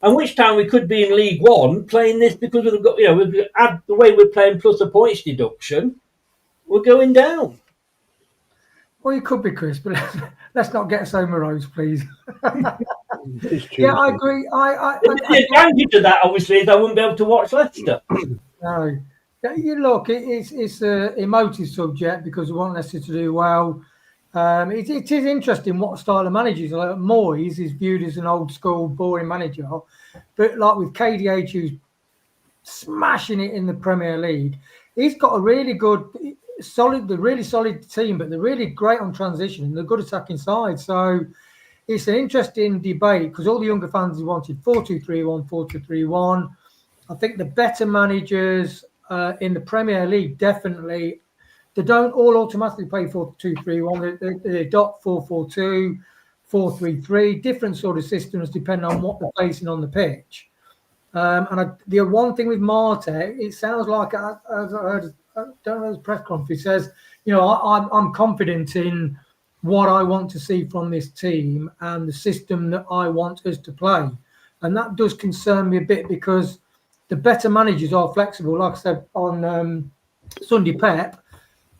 And which time we could be in League One playing this because we've got, we've add the way we're playing plus a points deduction, we're going down. Well, you could be, Chris, but let's not get so morose, please. Yeah, I agree. The advantage of that, obviously, is I wouldn't be able to watch Leicester. No. Look, it's an emotive subject because we want Leicester to do well. It is interesting what style of managers. Like Moyes is viewed as an old school, boring manager, but like with KDH, who's smashing it in the Premier League, he's got a really good, really solid team, but they're really great on transition and they're good attacking side. So it's an interesting debate because all the younger fans wanted 4-2-3-1, 4-2-3-1. I think the better managers in the Premier League definitely. They don't all automatically play 4-2-3-1. They adopt 4-4-2, 4-3-3, different sort of systems depending on what they're facing on the pitch. The one thing with Marti, it sounds like, as I heard, I don't know, the press conference, he says, I'm confident in what I want to see from this team and the system that I want us to play. And that does concern me a bit because the better managers are flexible. Like I said on Sunday, Pep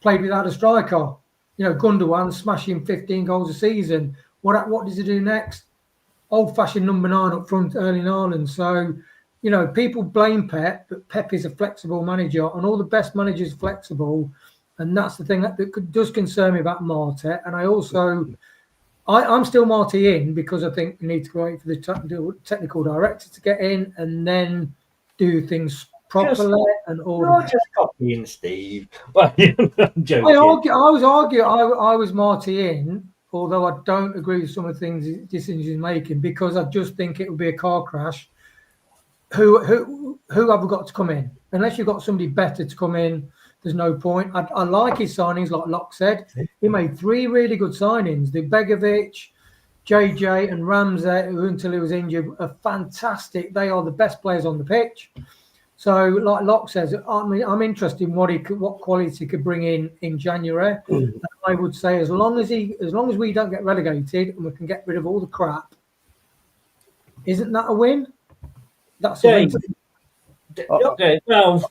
played without a striker. Gundogan smashing 15 goals a season. What does he do next? Old-fashioned number 9 up front, Erling Haaland. So, people blame Pep, but Pep is a flexible manager, and all the best managers are flexible. And that's the thing that does concern me about Marti. And I also, I'm still Marti in because I think we need to wait for the technical director to get in and then do things properly and order. Not just copying Steve. Well, I'm joking. I was Marti in, although I don't agree with some of the things decisions he's making because I just think it would be a car crash. Who have we got to come in? Unless you've got somebody better to come in, there's no point. I like his signings, like Locke said. He made 3 really good signings. The Begovic, JJ, and Ramsey, who until he was injured, are fantastic. They are the best players on the pitch. So, like Locke says, I'm interested in what quality he could bring in January. I would say as long as we don't get relegated and we can get rid of all the crap, isn't that a win? That's a win. Okay, well,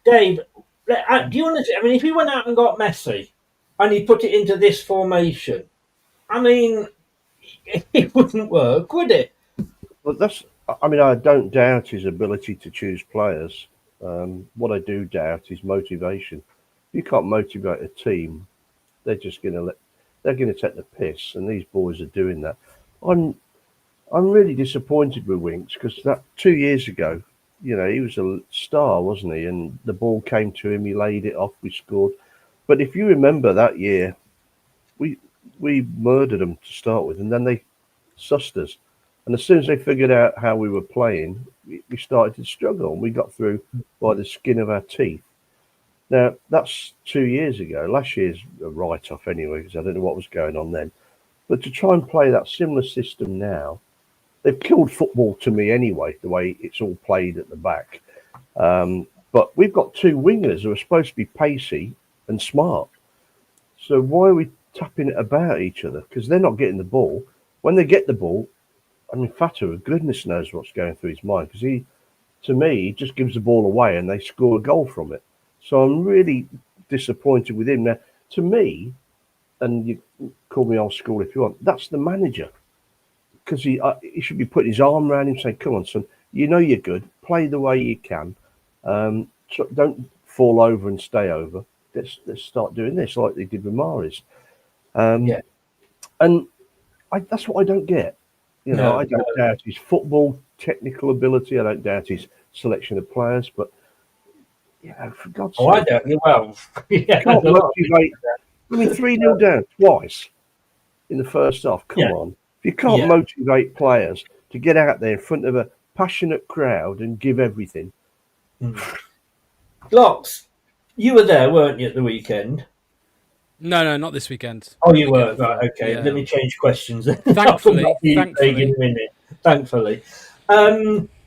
Dave, do you want to? I mean, if he went out and got Messi and he put it into this formation, I mean, it wouldn't work, would it? Well, I don't doubt his ability to choose players. What I do doubt is motivation. If you can't motivate a team, they're just going to take the piss, and these boys are doing that. I'm really disappointed with Winks because that 2 years ago, he was a star, wasn't he? And the ball came to him, he laid it off, we scored. But if you remember that year, we murdered them to start with, and then they sussed us. And as soon as they figured out how we were playing, we started to struggle, and we got through by the skin of our teeth. Now, that's 2 years ago. Last year's a write-off anyway, because I don't know what was going on then. But to try and play that similar system now, they've killed football to me anyway, the way it's all played at the back. But we've got 2 wingers who are supposed to be pacey and smart. So why are we tapping it about each other? Because they're not getting the ball. When they get the ball, I mean, Fatu, goodness knows what's going through his mind, because he just gives the ball away and they score a goal from it. So I'm really disappointed with him. Now, to me, and you call me old school if you want, that's the manager. Because he should be putting his arm around him saying, come on, son, you're good. Play the way you can. Don't fall over and stay over. Let's start doing this like they did with Mahrez. And that's what I don't get. I don't doubt his football technical ability. I don't doubt his selection of players. But, for God's sake. I don't. Well, Can't motivate. I mean, 3-0 down twice in the first half. Come on. If you can't motivate players to get out there in front of a passionate crowd and give everything. Locks, you were there, weren't you, at the weekend? No, not this weekend. Oh, you were? Right, okay. Yeah. Let me change questions. Thankfully.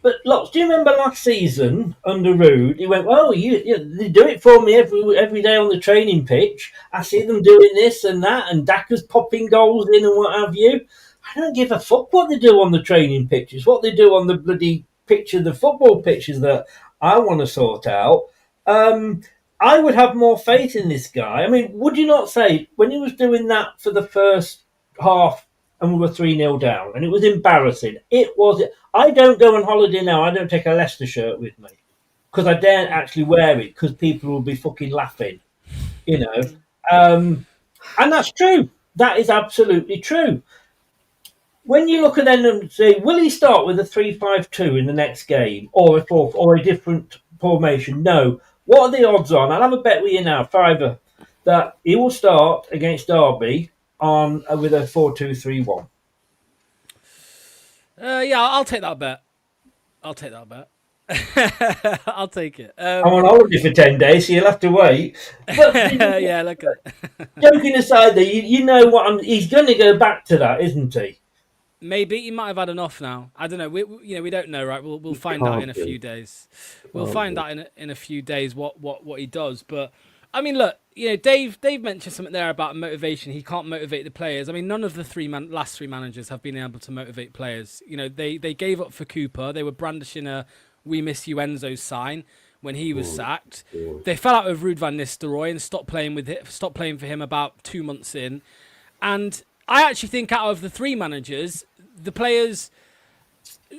But Locks, do you remember last season under Rude? He went, well, they do it for me every day on the training pitch. I see them doing this and that, and Daka's popping goals in and what have you. I don't give a fuck what they do on the training pitches. What they do on the bloody the football pitches that I want to sort out. I would have more faith in this guy. I mean, would you not say when he was doing that for the first half and we were 3-0 down and it was embarrassing? I don't go on holiday now. I don't take a Leicester shirt with me because I daren't actually wear it because people will be fucking laughing, and that's true. That is absolutely true. When you look at them and say, will he start with a 3-5-2 in the next game or a different formation? No. What are the odds on? I'll have a bet with you now, fiver, that he will start against Derby with a 4-2-3-1. I'll take that bet. I'll take it. I'm on holiday for 10 days, so you'll have to wait. But, yeah, look at it. Joking aside, though, he's going to go back to that, isn't he? Maybe he might have had enough now. I don't know. We don't know, right? We'll find out in a few days. We'll find out in a few days what he does. But I mean, look, Dave mentioned something there about motivation. He can't motivate the players. I mean, none of the last three managers have been able to motivate players. They gave up for Cooper. They were brandishing a "We miss you, Enzo" sign when he was sacked. They fell out with Ruud van Nistelrooy and stopped playing for him about 2 months in. And I actually think out of the 3 managers, the players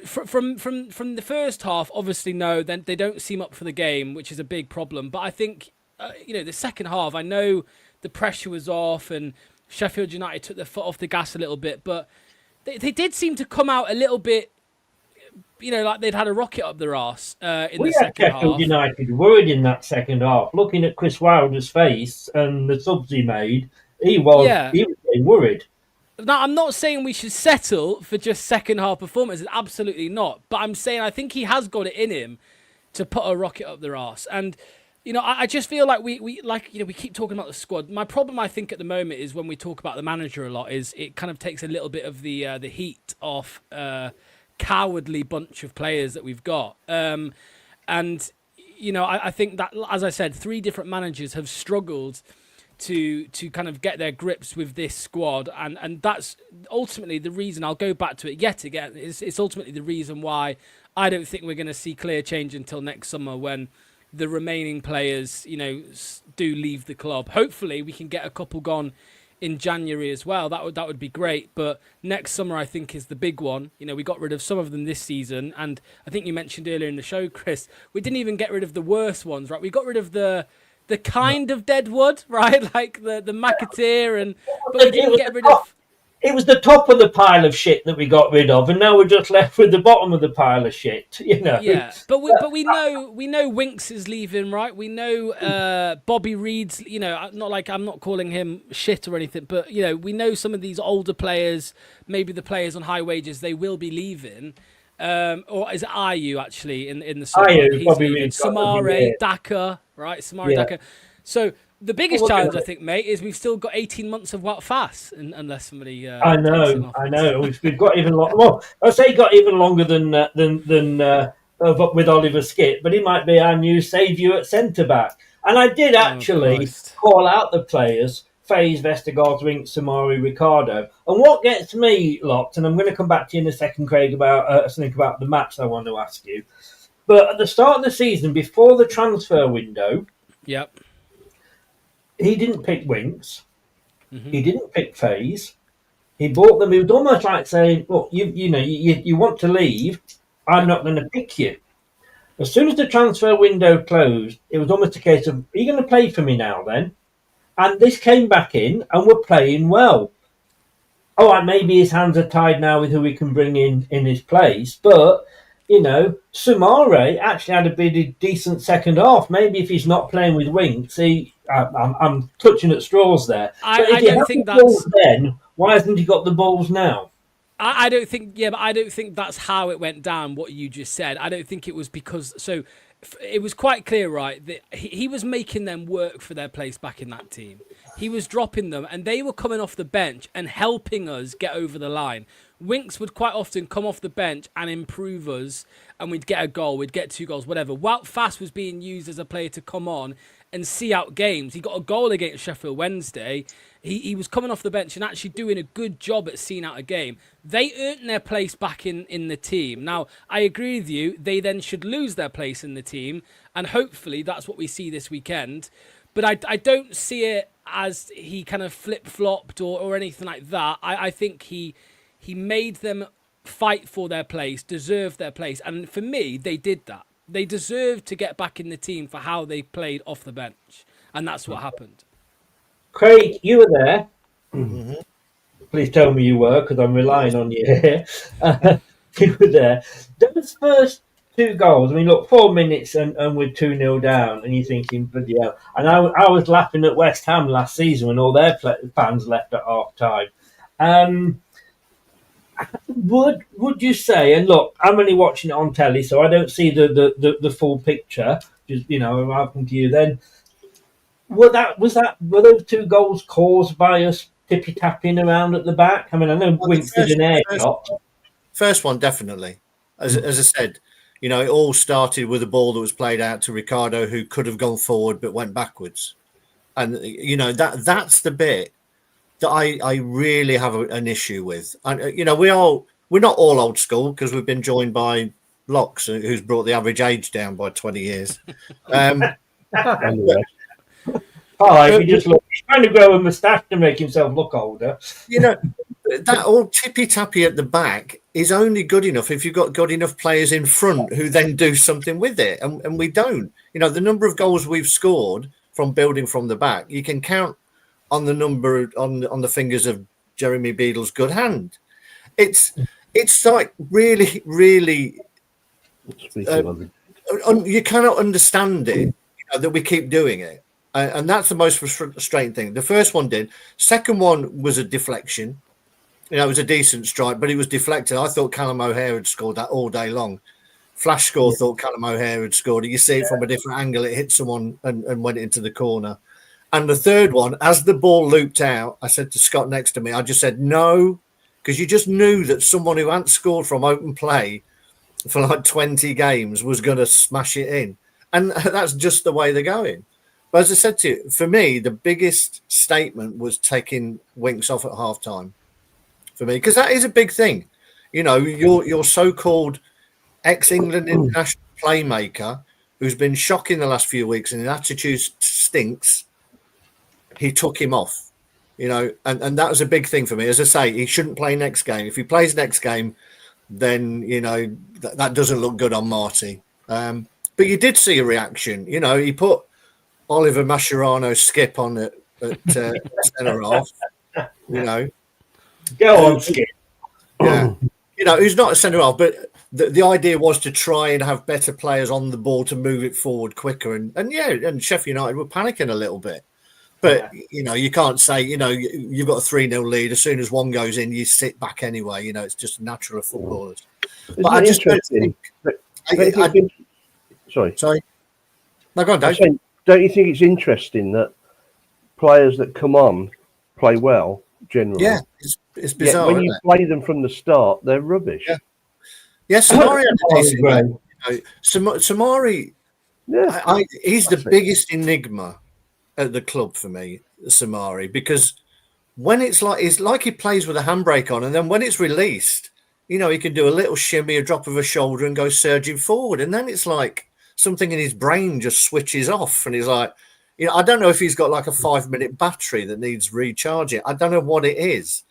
from the first half, obviously, no, then they don't seem up for the game, which is a big problem. But I think the second half, I know the pressure was off and Sheffield United took their foot off the gas a little bit, but they did seem to come out a little bit, like they'd had a rocket up their arse in the second half. Sheffield United worried in that second half. Looking at Chris Wilder's face and the subs he made, he was getting worried. Now, I'm not saying we should settle for just second half performances. Absolutely not. But I'm saying I think he has got it in him to put a rocket up their arse. And, I just feel like we keep talking about the squad. My problem, I think, at the moment is when we talk about the manager a lot is it kind of takes a little bit of the heat off cowardly bunch of players that we've got. I think that, as I said, 3 different managers have struggled to kind of get their grips with this squad, and that's ultimately the reason, I'll go back to it yet again, it's ultimately the reason why I don't think we're going to see clear change until next summer when the remaining players, do leave the club. Hopefully we can get a couple gone in January as well. That would be great, but next summer I think is the big one. We got rid of some of them this season, and I think you mentioned earlier in the show, Chris, we didn't even get rid of the worst ones, right? We got rid of the kind of dead wood, right? Like the McAteer, but we didn't get rid of. It was the top of the pile of shit that we got rid of, and now we're just left with the bottom of the pile of shit. Yeah, but we know Winks is leaving, right? We know Bobby Reed's. Not like I'm not calling him shit or anything, but we know some of these older players, maybe the players on high wages, they will be leaving. Or is it Ayew actually in the summer? Ayew, he's Bobby leaving. Samare, Daka, right? Daka. So the biggest challenge, I think, mate, is we've still got 18 months of Wout Fass, unless somebody. I know. We've got even longer. Well, I say got even longer than with Oliver Skipp, but he might be our new saviour at centre back. And I did actually call out the players: Faze, Vestergaard, Winks, Samari, Ricardo. And what gets me locked, and I'm going to come back to you in a second, Craig, about something about the match I want to ask you. But at the start of the season, before the transfer window, he didn't pick Winks. Mm-hmm. He didn't pick Faze. He bought them. It was almost like saying, "Look, you want to leave. I'm not going to pick you." As soon as the transfer window closed, it was almost a case of, "Are you going to play for me now, then?" And this came back in, and we're playing well. All right, maybe his hands are tied now with who we can bring in his place, but. Samare actually had a pretty decent second half. Maybe if he's not playing with Winks, I'm clutching at straws there. I don't think that's. Then why hasn't he got the balls now? I don't think. Yeah, but I don't think that's how it went down. What you just said. I don't think it was because. So it was quite clear, right, that he was making them work for their place back in that team. He was dropping them, and they were coming off the bench and helping us get over the line. Winks would quite often come off the bench and improve us, and we'd get a goal, we'd get 2 goals, whatever. Wout Fass was being used as a player to come on and see out games. He got a goal against Sheffield Wednesday. He was coming off the bench and actually doing a good job at seeing out a game. They earned their place back in the team. Now, I agree with you. They then should lose their place in the team, and hopefully that's what we see this weekend. But I don't see it as he kind of flip-flopped or anything like that. I think he made them fight for their place, deserve their place. And for me, they did that. They deserved to get back in the team for how they played off the bench. And that's what happened. Craig, you were there. Mm-hmm. Please tell me you were, because I'm relying on you here. You were there. Those first 2 goals, I mean, look, 4 minutes and we're 2-0 down, and you're thinking, bloody hell. And I was laughing at West Ham last season when all their fans left at half-time. Would you say, and look, I'm only watching it on telly, so I don't see the full picture. Just I'm asking to you then. Were those 2 goals caused by us tippy tapping around at the back? I mean, I know Winks did an air shot. First one, definitely. As I said, it all started with a ball that was played out to Ricardo, who could have gone forward but went backwards, and that's the bit that I really have an issue with. And we're not all old school because we've been joined by Locks, who's brought the average age down by 20 years. He just he's trying to grow a moustache to make himself look older. That old tippy tappy at the back is only good enough if you've got good enough players in front who then do something with it, and we don't. The number of goals we've scored from building from the back. You can count on the number on the fingers of Jeremy Beadle's good hand. It's like really, really. You cannot understand it, that we keep doing it, and that's the most frustrating thing. The first one did. Second one was a deflection. It was a decent strike, but it was deflected. I thought Callum O'Hare had scored that all day long. Flash score thought Callum O'Hare had scored it. You see it from a different angle. It hit someone and went into the corner. And the third one, as the ball looped out, I said to Scott next to me, I just said no, because you just knew that someone who hadn't scored from open play for like 20 games was going to smash it in. And that's just the way they're going. But as I said to you, for me, the biggest statement was taking Winks off at halftime for me, because that is a big thing. Your so-called ex-England international playmaker who's been shocking the last few weeks and his attitude stinks, he took him off, and that was a big thing for me. As I say, he shouldn't play next game. If he plays next game, then, that doesn't look good on Marti. But you did see a reaction. He put Oliver Mascherano's skip on at centre half, Go on, Skip. Yeah. Who's not a centre half, but the idea was to try and have better players on the ball to move it forward quicker. And Sheffield United were panicking a little bit. But, you can't say, you've got a 3-0 lead. As soon as one goes in, you sit back anyway. It's just natural of footballers. But I just don't think... Sorry. No, go on, Dave. Don't you think it's interesting that players that come on play well, generally? Yeah, it's bizarre. When you play them from the start, they're rubbish. Yeah, Samari had a decent game. Samari, he's the biggest enigma at the club for me, Samari, because when it's like he plays with a handbrake on, and then when it's released, he can do a little shimmy, a drop of a shoulder, and go surging forward, and then it's like something in his brain just switches off, and he's like, I don't know if he's got like a 5-minute battery that needs recharging. I don't know what it is,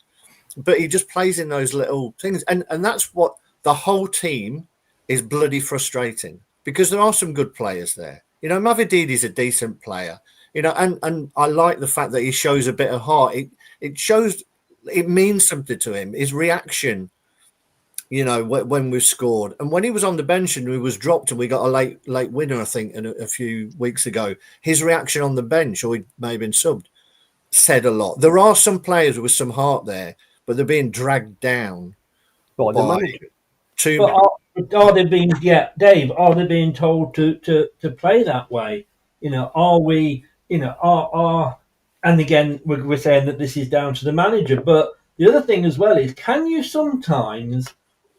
but he just plays in those little things, and that's what the whole team is bloody frustrating, because there are some good players there. Mavedidi's a decent player. And I like the fact that he shows a bit of heart. It shows, it means something to him. His reaction, when we've scored, and when he was on the bench and we was dropped and we got a late winner, I think, a few weeks ago, his reaction on the bench, or he may have been subbed, said a lot. There are some players with some heart there, but they're being dragged down by the manager. Are they being, Dave? Are they being told to play that way? Are we? And again, we're saying that this is down to the manager. But the other thing as well is, can you sometimes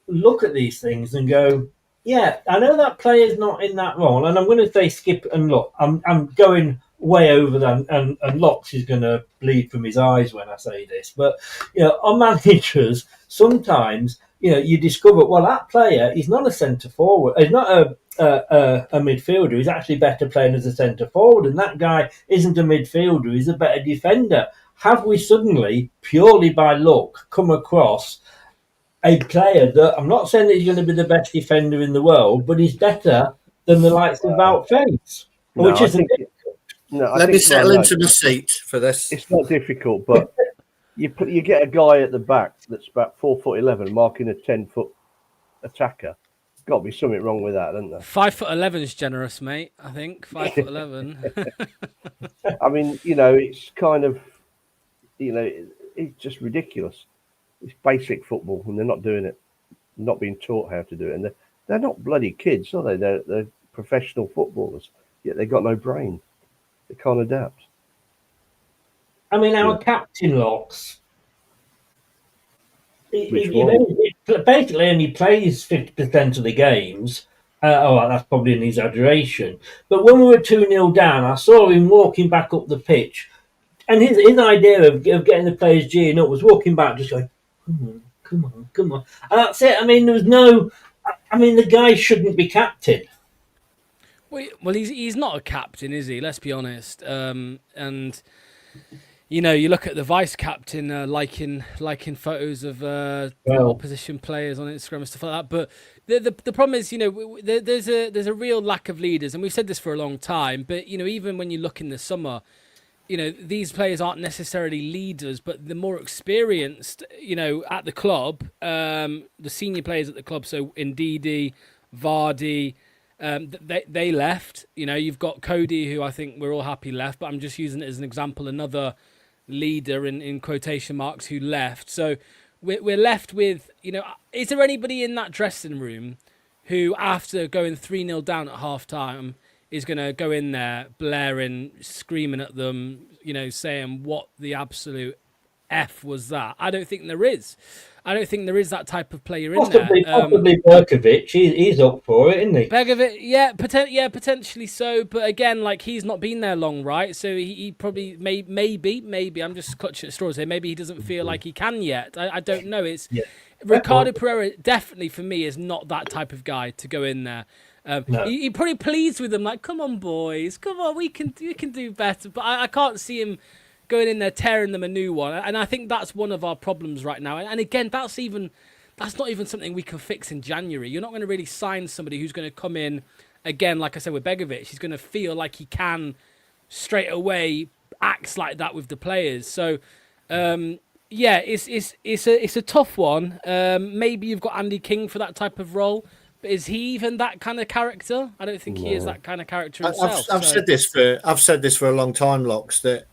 look at these things and go, yeah, I know that player's not in that role, and I'm going to say Skip, and look, I'm going way over that, and Locks is going to bleed from his eyes when I say this, but our managers sometimes, you discover, well, that player is not a centre forward, he's not a midfielder, he's actually better playing as a centre forward, and that guy isn't a midfielder, he's a better defender. Have we suddenly, purely by luck, come across a player that, I'm not saying that he's going to be the best defender in the world, but he's better than the likes of Wout Faes, which isn't difficult. Let me settle into the seat for this. It's not difficult, but you get a guy at the back that's about 4'11", marking a 10-foot attacker. Got to be something wrong with that, isn't there? 5'11" is generous, mate. I think 5'11". I mean, it's kind of, it's just ridiculous. It's basic football, and they're not doing it, not being taught how to do it. And they're not bloody kids, are they? They're professional footballers, yet they've got no brain. They can't adapt. I mean, our captain, Locks, he basically only plays 50% of the games. That's probably an exaggeration. But when we were 2-0 down, I saw him walking back up the pitch. And his idea of getting the players gearing up was walking back, just going, come on. And that's it. I mean, there was no... I mean, the guy shouldn't be captain. Well, he's not a captain, is he? Let's be honest. And you look at the vice captain liking photos of opposition players on Instagram and stuff like that. But the problem is, there's a real lack of leaders, and we've said this for a long time. But even when you look in the summer, these players aren't necessarily leaders, but the more experienced, at the club, the senior players at the club. So Ndidi, Vardy. They left. You've got Cody, who I think we're all happy left, but I'm just using it as an example. Another leader in quotation marks who left. So we're left with, is there anybody in that dressing room who, after going 3-0 down at half time, is going to go in there blaring, screaming at them, saying what the absolute F was that? I don't think there is. I don't think there is that type of player in there. Possibly Berkovic. He's up for it, isn't he? Berkovic, yeah, potentially so. But again, he's not been there long, right? So he probably maybe. I'm just clutching at straws here. Maybe he doesn't feel like he can yet. I don't know. Ricardo Pereira definitely for me is not that type of guy to go in there. No. He probably pleads with them like, "Come on, boys, come on, we can do better." But I can't see him going in there, tearing them a new one. And I think that's one of our problems right now. And again, that's not even something we can fix in January. You're not going to really sign somebody who's going to come in, again, like I said with Begovic, he's going to feel like he can straight away acts like that with the players. So, it's a tough one. Maybe you've got Andy King for that type of role. But is he even that kind of character? I don't think he is that kind of character himself. I've said this for a long time, Locks, that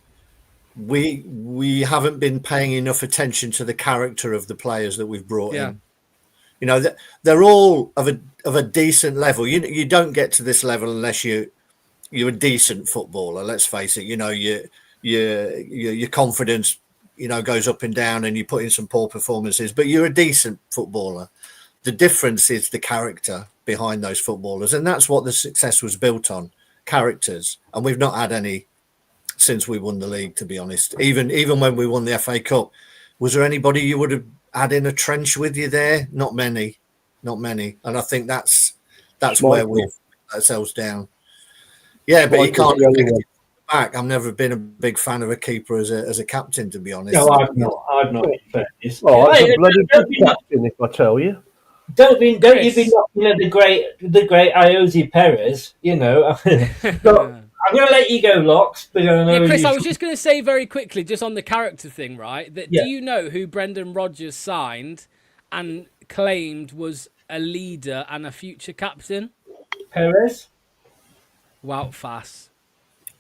we haven't been paying enough attention to the character of the players that we've brought in. They're all of a decent level. You don't get to this level unless you're a decent footballer. Let's face it. Your confidence goes up and down, and you put in some poor performances, but you're a decent footballer. The difference is the character behind those footballers, and that's what the success was built on: characters. And we've not had any since we won the league, to be honest. Even when we won the FA Cup, was there anybody you would have had in a trench with you there? Not many. And I think that's where we've let ourselves down. Yeah, but you can't pick it back. I've never been a big fan of a keeper as a captain, to be honest. No, I've not. I'm a bloody good captain, if I tell you. Don't you be knocking at the great Iosi Perez, I'm going to let you go, Locks. Chris, I was just going to say very quickly, just on the character thing, right? Do you know who Brendan Rodgers signed and claimed was a leader and a future captain? Perez? Wout Fass.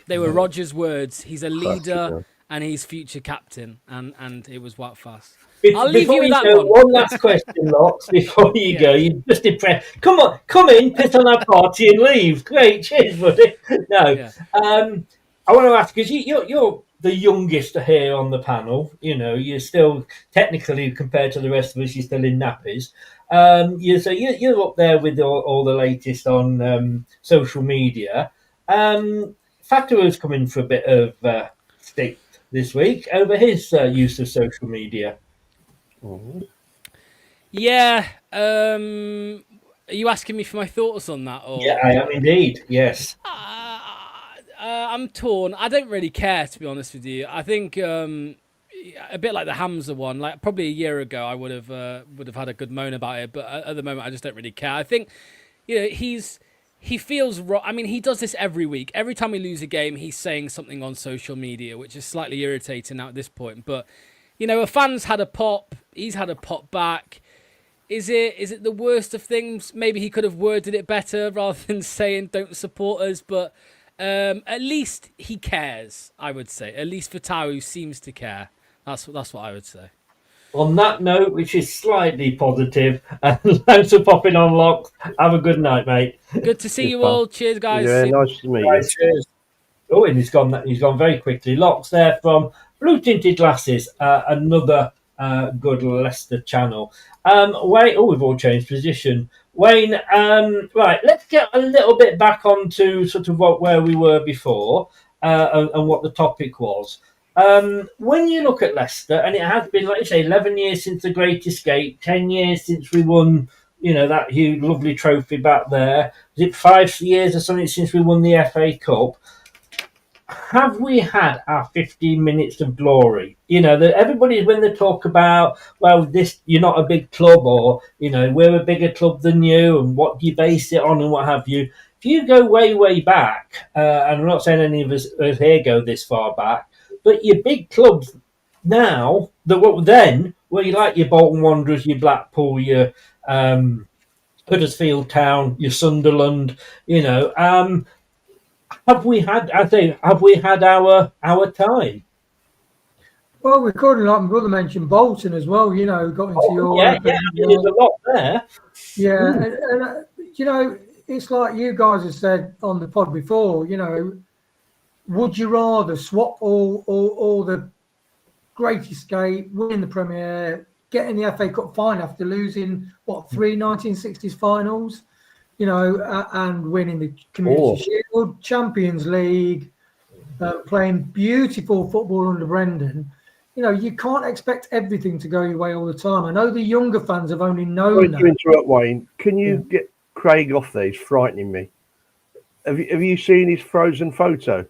They were Rodgers' words. He's a leader and he's future captain, and it was Wout Fass. I'll leave you with that one last question, Locks, before you go. You're just depressed. Come on, come in, piss on our party and leave. Great, cheers, buddy. No, I want to ask, because you're the youngest here on the panel. You're still, technically, compared to the rest of us, you're still in nappies. You're up there with all the latest on social media. Fatua's come in for a bit of stick this week over his use of social media. Yeah. Are you asking me for my thoughts on that? Or? Yeah, I am indeed. Yes. I'm torn. I don't really care, to be honest with you. I think a bit like the Hamza one. Like probably a year ago, I would have had a good moan about it, but at the moment, I just don't really care. I think he feels wrong. I mean, he does this every week. Every time we lose a game, he's saying something on social media, which is slightly irritating now at this point. But a fan's had a pop. He's had a pop back. Is it the worst of things? Maybe he could have worded it better rather than saying "don't support us." But at least he cares. I would say. At least Fatau seems to care. That's what I would say. On that note, which is slightly positive, thanks for popping on, Locks. Have a good night, mate. Good to see you all. Cheers, guys. Yeah, nice to meet you. Cheers. Oh, and he's gone very quickly. Locks there from Blue Tinted Glasses, another good Leicester channel. Wayne, we've all changed position. Wayne, right, let's get a little bit back onto sort of where we were before and what the topic was. When you look at Leicester, and it has been, like you say, 11 years since the Great Escape, 10 years since we won, that huge, lovely trophy back there. Was it 5 years or something since we won the FA Cup? have we had our 15 minutes of glory? You know, that everybody, when they talk about, well, this, you're not a big club, or, you know, we're a bigger club than you, and what do you base it on, and what have you. If you go way, way back, and I'm not saying any of us here go this far back, but your big clubs now, then, were you like your Bolton Wanderers, your Blackpool, your Huddersfield Town, your Sunderland, you know, have we had? I think, have we had our time? Well, we could, like my brother mentioned, Bolton as well. You know, got into Yeah, Europe. yeah. There's a lot there. Yeah, and you know, it's like you guys have said on the pod before. You know, would you rather swap all the Great Escape, winning the Premier, getting the FA Cup final after losing three 1960s finals, you know, and winning the Community Shield, Champions League, playing beautiful football under Brendan? You know, you can't expect everything to go your way all the time. I know the younger fans have only known that. To interrupt, Wayne, can you get Craig off there? He's frightening me. Have you seen his frozen photo?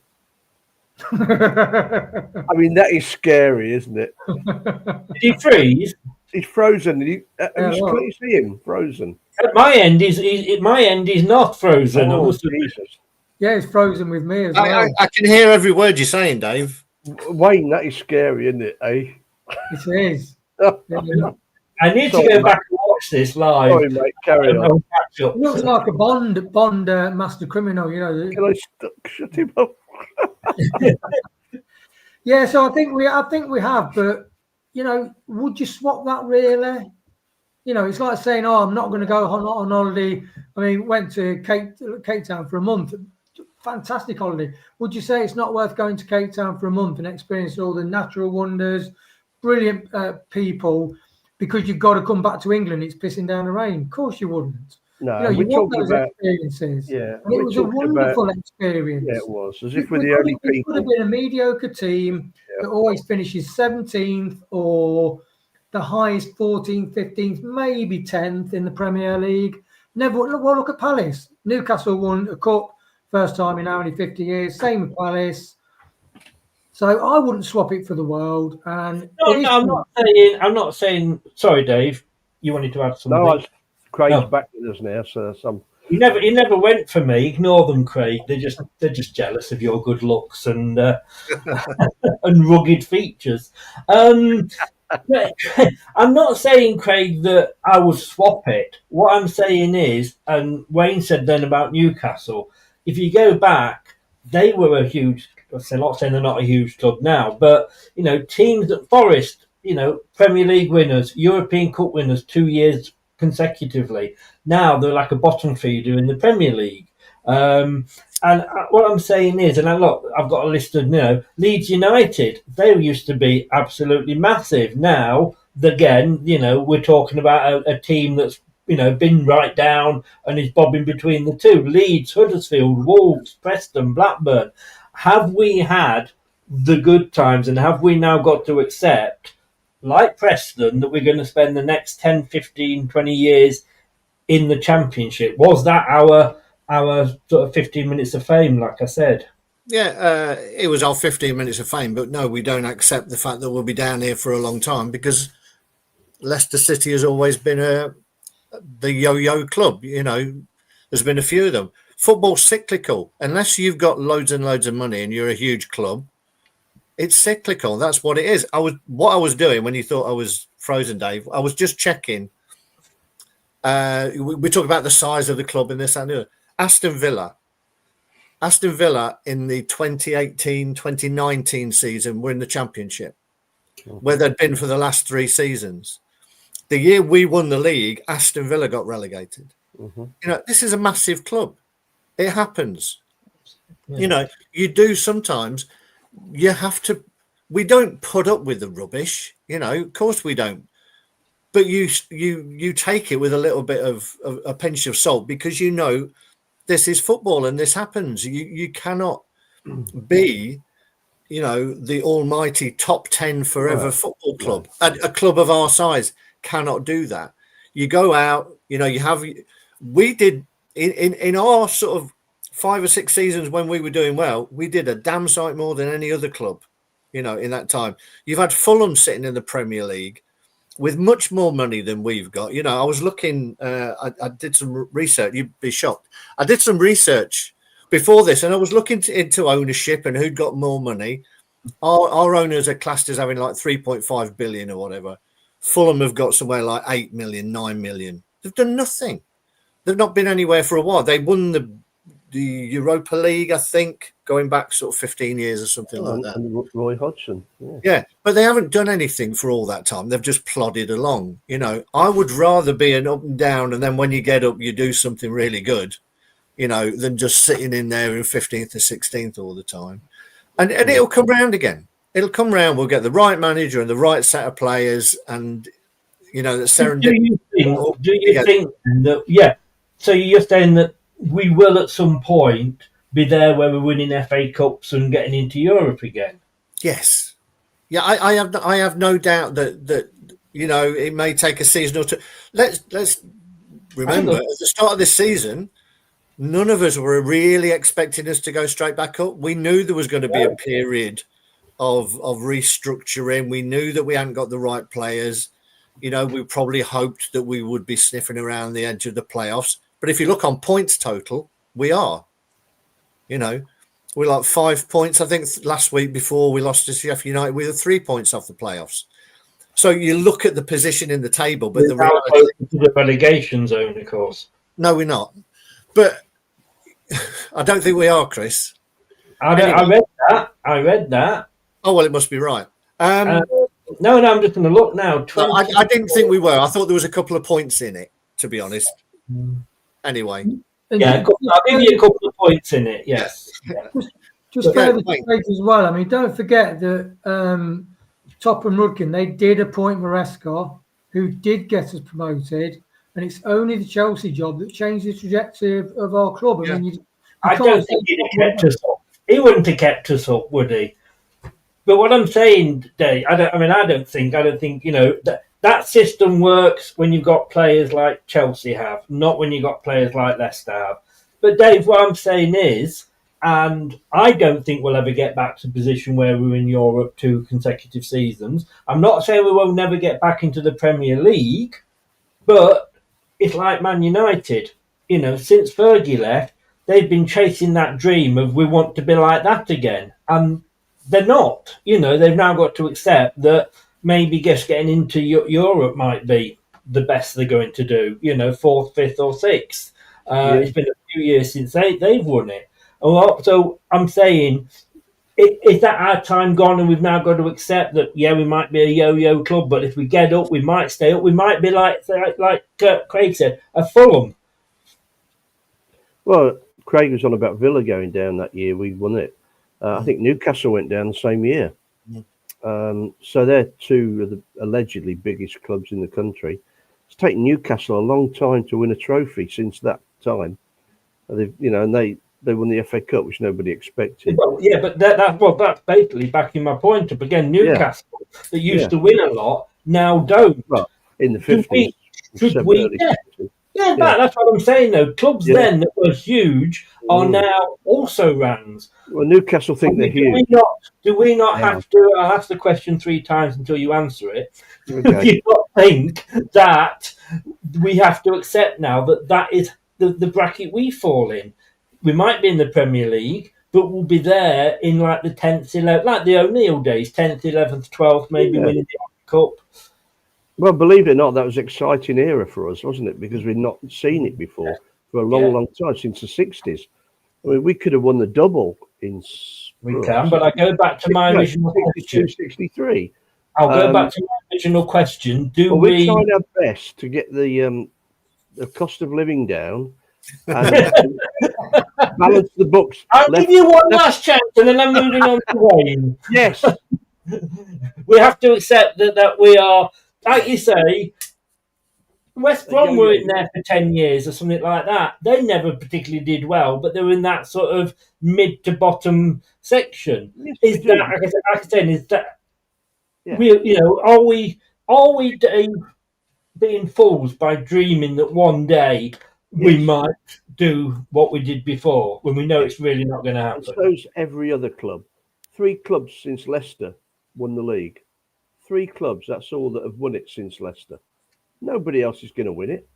I mean, that is scary, isn't it? Did he freeze? He's frozen. Can you see him frozen? At my end, he's not frozen. Oh, Jesus. Yeah, it's frozen with me as well. I can hear every word you're saying, Dave. Wayne, that is scary, isn't it, eh? It is. I need to go back and watch this live. Sorry, mate, carry on. It looks like a Bond master criminal, you know. Can I shut him up? Yeah, so I think we have, but you know, would you swap that really? You know, it's like saying, "Oh, I'm not going to go on holiday." I mean, went to Cape Town for a month. Fantastic holiday. Would you say it's not worth going to Cape Town for a month and experiencing all the natural wonders, brilliant people, because you've got to come back to England? It's pissing down the rain. Of course you wouldn't. No, you know, you want those experiences. Yeah, and it was a wonderful experience. Yeah, it was. As if we're the only people. It could have been a mediocre team that always finishes 17th or the highest 14th, 15th, maybe 10th in the Premier League. Never. Well, look at Palace. Newcastle won a cup first time in only 50 years. Same with Palace. So I wouldn't swap it for the world. And I'm not saying. Sorry, Dave. You wanted to add something. No, Craig's back with us now, so He never went for me. Ignore them, Craig. They're just jealous of your good looks and and rugged features. I'm not saying, Craig, that I would swap it. What I'm saying is, and Wayne said then about Newcastle, if you go back, they were a huge. I'm not saying they're not a huge club now, but you know, teams at Forest, you know, Premier League winners, European Cup winners 2 years consecutively. Now they're like a bottom feeder in the Premier League. And what I'm saying is, and look, I've got a list of, you know, Leeds United, they used to be absolutely massive. Now, again, you know, we're talking about a team that's, you know, been right down and is bobbing between the two. Leeds, Huddersfield, Wolves, Preston, Blackburn. Have we had the good times, and have we now got to accept, like Preston, that we're going to spend the next 10, 15, 20 years in the Championship? Was that our sort of 15 minutes of fame, like I said? Yeah, it was our 15 minutes of fame, but no, we don't accept the fact that we'll be down here for a long time, because Leicester City has always been the yo-yo club. You know, there's been a few of them. Football's cyclical. Unless you've got loads and loads of money and you're a huge club, it's cyclical. That's what it is. What I was doing when you thought I was frozen, Dave, I was just checking. We talk about the size of the club and this and that. Aston Villa in the 2018-2019 season were in the Championship, where they'd been for the last 3 seasons. The year we won the league, Aston Villa got relegated. You know, this is a massive club. It happens. Yeah. You know, you do sometimes. You have to. We don't put up with the rubbish. You know, of course we don't. But you take it with a little bit of a pinch of salt, because you know this is football and this happens. You cannot be, you know, the almighty top 10 forever football club. A club of our size cannot do that. You go out, you know, we did in our sort of 5 or 6 seasons when we were doing well, we did a damn sight more than any other club, in that time. You've had Fulham sitting in the Premier League with much more money than we've got. I was looking, I did some research. You'd be shocked. I did some research before this, and I was looking into ownership and who'd got more money. Our owners are classed as having like 3.5 billion or whatever. Fulham have got somewhere like 8 million, 9 million. They've done nothing. They've not been anywhere for a while. They won the Europa League, I think, going back sort of 15 years or something like that. And Roy Hodgson. Yeah, but they haven't done anything for all that time. They've just plodded along. I would rather be an up and down, and then when you get up, you do something really good, than just sitting in there in 15th or 16th all the time. And it'll come round again. It'll come round. We'll get the right manager and the right set of players, and the serendipity. Do you think that? Yeah. So you're saying that we will at some point be there where we're winning FA Cups and getting into Europe again? Yes. Yeah, I have no doubt that it may take a season or two. Let's remember, at the start of this season, none of us were really expecting us to go straight back up. We knew there was going to be a period of restructuring. We knew that we hadn't got the right players. We probably hoped that we would be sniffing around the edge of the playoffs. But if you look on points total, we are. We're like 5 points. I think last week before we lost to Sheffield United, we were 3 points off the playoffs. So you look at the position in the table, but the reality to the relegation zone, of course. No, we're not. But I don't think we are, Chris. I read that. Oh well, it must be right. No, I'm just going to look now. I didn't think we were. I thought there was a couple of points in it, to be honest. Anyway. Yeah, I'll give you a couple of points in it, yes. Just further to as well. I mean, don't forget that Topham Rudkin, they did appoint Maresca, who did get us promoted, and it's only the Chelsea job that changed the trajectory of our club. I mean, I don't think he'd have kept us up. He wouldn't have kept us up, would he? But what I'm saying, Dave, I don't think, that system works when you've got players like Chelsea have, not when you've got players like Leicester have. But Dave, what I'm saying is, and I don't think we'll ever get back to the position where we were in Europe 2 consecutive seasons. I'm not saying we won't never get back into the Premier League, but it's like Man United. Since Fergie left, they've been chasing that dream of we want to be like that again. And they're not. They've now got to accept that maybe just getting into Europe might be the best they're going to do, 4th, 5th or 6th. It's been a few years since they've won it. So I'm saying, is that our time gone and we've now got to accept that, we might be a yo-yo club, but if we get up, we might stay up. We might be like Craig said, a Fulham. Well, Craig was on about Villa going down that year. We won it. I think Newcastle went down the same year. So they're two of the allegedly biggest clubs in the country. It's taken Newcastle a long time to win a trophy since that time. They've, and they won the FA Cup, which nobody expected. Well, yeah, but that's basically backing my point up again. Newcastle that used to win a lot now don't. Well, in the 50s. That's what I'm saying, though. Clubs then that were huge are now also rans. Well, Newcastle think they're huge. Do we not have to? I'll ask the question 3 times until you answer it. Okay. Do you not think that we have to accept now that is the bracket we fall in? We might be in the Premier League, but we'll be there in like the 10th, 11th, like the O'Neill days, 10th, 11th, 12th, maybe winning the Cup. Well, believe it or not, that was an exciting era for us, wasn't it? Because we'd not seen it before for a long, long time, since the 60s. I mean, we could have won the double in... We can, but I go back to my original question. 63. I'll go back to my original question. We're trying our best to get the cost of living down and balance the books. I'll give you one last chance and then I'm moving on to Wayne. Yes. We have to accept that we are... Like you say, West Brom were in there for 10 years or something like that. They never particularly did well, but they were in that sort of mid to bottom section. Yes, is that, like I said, is that are we being fools by dreaming that one day we Yes. might do what we did before when we know it's really not going to And happen. so's every other club. 3 clubs since Leicester won the league. 3 clubs, that's all that have won it since Leicester. Nobody else is going to win it.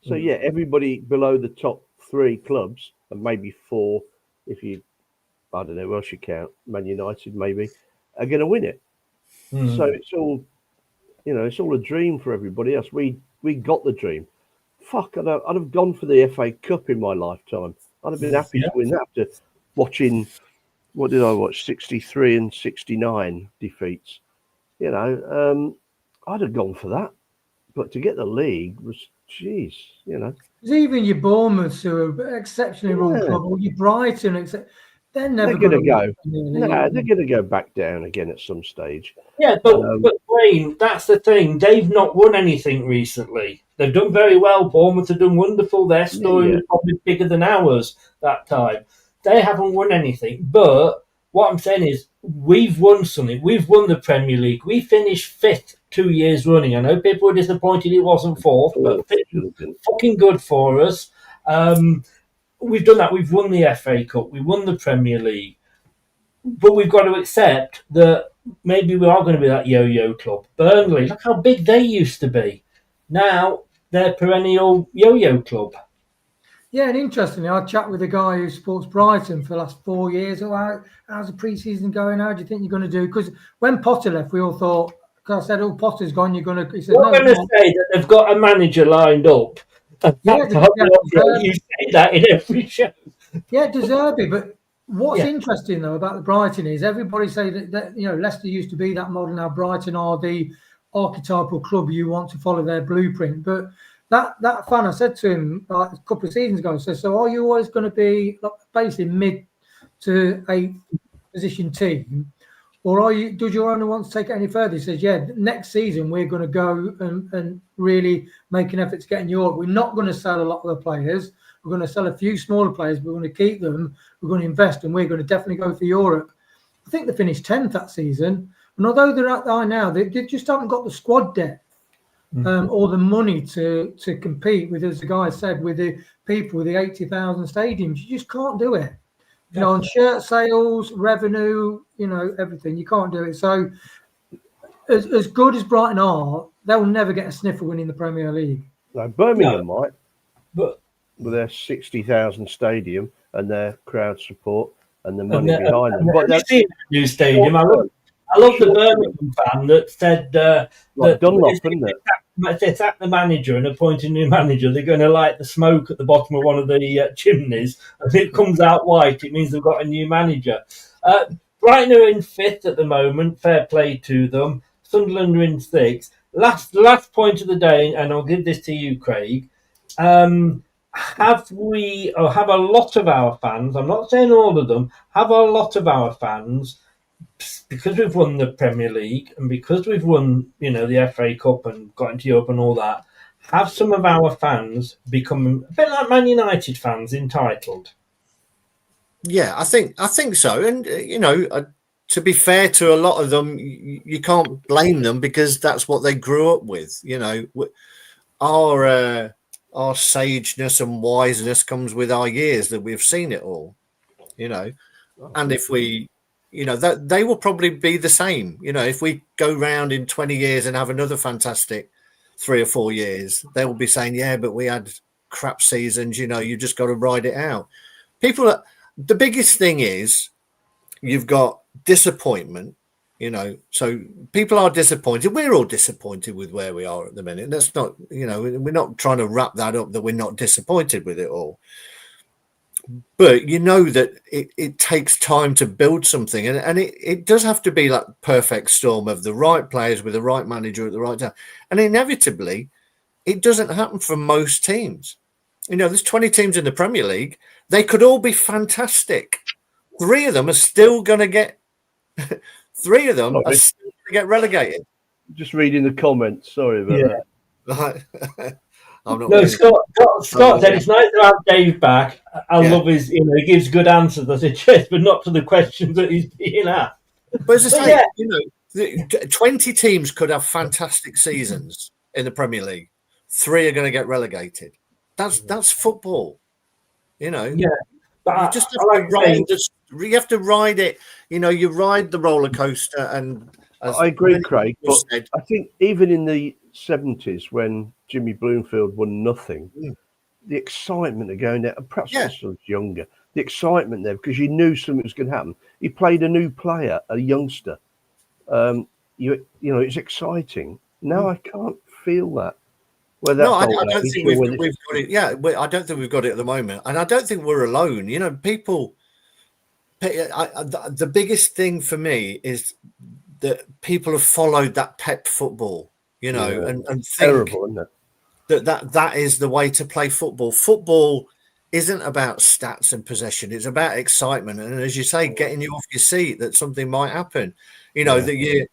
So, yeah, everybody below the top 3 clubs, and maybe 4, if you, I don't know, who else you count, Man United maybe, are going to win it. So it's all, it's all a dream for everybody else. We got the dream. Fuck, I'd have gone for the FA Cup in my lifetime. I'd have been happy to win that after watching, what did I watch, 63 and 69 defeats. I'd have gone for that. But to get the league was, jeez. Because even your Bournemouth, who are exceptionally run club, or your Brighton, they're never They're going to go. No, they're going to go back down again at some stage. Yeah, but Wayne, that's the thing. They've not won anything recently. They've done very well. Bournemouth have done wonderful. Their story was probably bigger than ours that time. They haven't won anything. But what I'm saying is we've won something. We've won the Premier League. We finished 5th 2 years running. I know people were disappointed it wasn't 4th, but 5th was fucking good for us. We've done that. We've won the FA Cup. We won the Premier League. But we've got to accept that maybe we are going to be that yo-yo club. Burnley, look how big they used to be. Now they're perennial yo-yo club. Yeah, and interestingly, I chat with a guy who supports Brighton for the last 4 years. How's the pre-season going? How do you think you're going to do? Because when Potter left, we all thought, because I said, "Oh, Potter's gone. You're going to." He said, "We're going to say that they've got a manager lined up." You say that in every show. Yeah, De Zerbi, but. What's interesting though about the Brighton is everybody say that Leicester used to be that model. Now Brighton are the archetypal club you want to follow their blueprint. But that fan, I said to him a couple of seasons ago, so are you always going to be basically mid to 8th position team, or does you only want to take it any further? He says, yeah, next season we're going to go and really make an effort to get in Europe. We're not going to sell a lot of the players. We're going to sell a few smaller players, but we're going to keep them. We're going to invest, and we're going to definitely go for Europe. I think they finished 10th that season. And although they're at there now, they just haven't got the squad depth or the money to compete with, as the guy said, with the people with the 80,000 stadiums. You just can't do it. On shirt sales, revenue, everything. You can't do it. So as good as Brighton are, they'll never get a sniff of winning the Premier League. No, Birmingham might. But with their 60,000 stadium and their crowd support and the money behind them. But that's a new stadium. I love the Birmingham fan that said that Dunlop, isn't it? If they sack the manager and appoint a new manager, they're going to light the smoke at the bottom of one of the chimneys. And if it comes out white, it means they've got a new manager. Brighton are in 5th at the moment. Fair play to them. Sunderland are in 6th. Last point of the day, and I'll give this to you, Craig. Have a lot of our fans, I'm not saying all of them, have a lot of our fans, because we've won the Premier League and because we've won, the FA Cup and got into Europe and all that, have some of our fans become a bit like Man United fans, entitled? Yeah, I think so. And, to be fair to a lot of them, you can't blame them because that's what they grew up with. Our sageness and wiseness comes with our years that we've seen it all, and if we, that they will probably be the same. If we go round in 20 years and have another fantastic 3 or 4 years, they will be saying, yeah, but we had crap seasons, you just got to ride it out. The biggest thing is you've got disappointment. So people are disappointed. We're all disappointed with where we are at the minute. That's not, we're not trying to wrap that up that we're not disappointed with it all. But that it takes time to build something. And it does have to be like perfect storm of the right players with the right manager at the right time. And inevitably, it doesn't happen for most teams. There's 20 teams in the Premier League. They could all be fantastic. 3 of them are still going to get... 3 of them are still going to get relegated. Just reading the comments. Sorry about that. I'm not. No, Scott said it's nice to have Dave back. I love his. He gives good answers. I said yes, but not to the questions that he's being asked. But as I say, 20 teams could have fantastic seasons in the Premier League. 3 are going to get relegated. That's football, you know. Yeah, but You just have I to like saying, you have to ride it. You know, you ride the roller coaster, and as I agree, many Craig. people But said, I think even in the 70s, when Jimmy Bloomfield won nothing, the excitement of going there, and perhaps Yeah. because I was younger, the excitement there because you knew something was going to happen. He played a new player, a youngster. You know, it's exciting. Now I can't feel that. Whether no, that's I old don't age think or we've whether got it. Yeah, I don't think we've got it at the moment, and I don't think we're alone. You know, people. The biggest thing for me is that people have followed that Pep football, you know, and think terrible, isn't it? that is the way to play football. Football isn't about stats and possession; it's about excitement, and as you say, getting you off your seat that something might happen. You know that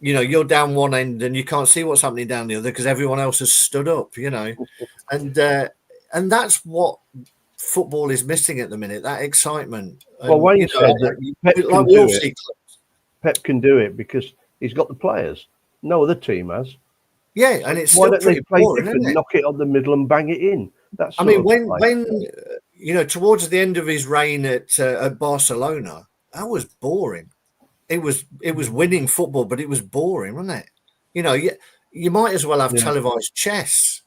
you're down one end and you can't see what's happening down the other because everyone else has stood up. You know, and that's what football is missing at the minute, that excitement. And, Well, Wayne you know, said that Pep like can we all do see it. clubs. Pep can do it because he's got the players. No other team has. Yeah, and it's Why still don't they pretty play boring, different? isn't it? Knock it on the middle and bang it in. That's I mean, when you know, towards the end of his reign at Barcelona, that was boring. It was winning football, but it was boring, wasn't it? You know, you might as well have televised chess.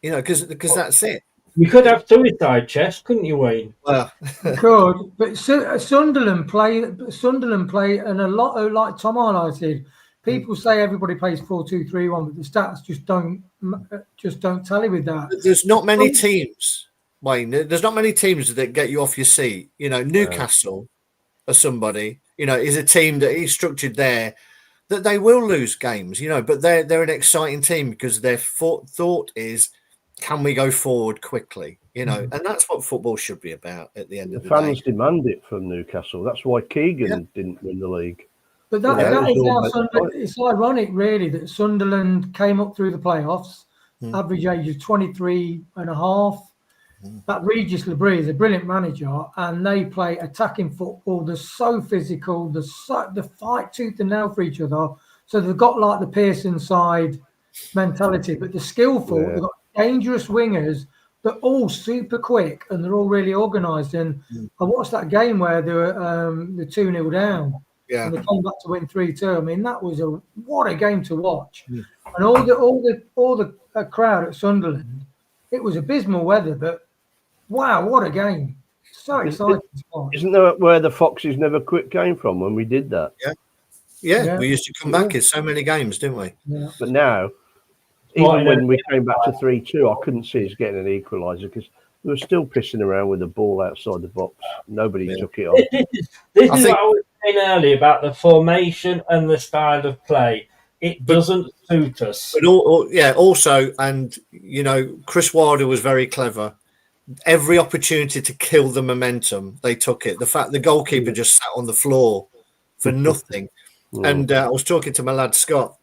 You know, because that's it. you could have suicide chess, couldn't you, Wayne? Well, You could, but Sunderland play, and a lot of, like Tom highlighted. People say everybody plays 4-2-3-1, but the stats just don't tally with that. there's not many teams, Wayne. There's not many teams that get you off your seat. You know, Newcastle or somebody, you know, is a team that is structured there that they will lose games, you know, but they're an exciting team because their thought is, can we go forward quickly? You know, and that's what football should be about at the end of the day. fans demand it from Newcastle. That's why Keegan didn't win the league. But it's ironic, really, that Sunderland came up through the playoffs, average age of 23 and a half. That Regis Labrie is a brilliant manager, and they play attacking football. They're so physical. They fight tooth and nail for each other. So they've got like the Pearson side mentality, but they're skillful. They've got dangerous wingers. They're all super quick, and they're all really organised. And I watched that game where they were 2-0 down. Yeah, and they came back to win 3-2. I mean, that was what a game to watch. And all the crowd at Sunderland, it was abysmal weather, but wow, what a game! So exciting to watch. Isn't that where the Foxes never quit came from when we did that? Yeah. We used to come back in so many games, didn't we? Yeah. But now, even when we came back to 3-2, I couldn't see us getting an equaliser because we were still pissing around with the ball outside the box. Nobody took it on. This is what I was saying earlier about the formation and the style of play. It doesn't suit us. But also, and you know, Chris Wilder was very clever. Every opportunity to kill the momentum, they took it. The fact the goalkeeper just sat on the floor for nothing. And I was talking to my lad Scott,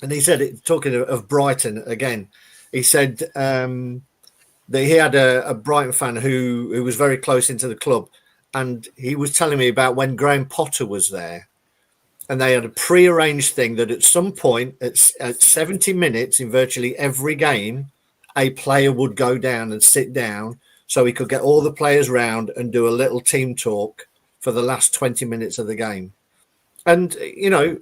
and he said, talking of Brighton again, he said that he had a Brighton fan who was very close into the club, and he was telling me about when Graham Potter was there, and they had a pre-arranged thing that at some point at 70 minutes in virtually every game, a player would go down and sit down so he could get all the players round and do a little team talk for the last 20 minutes of the game. And, you know,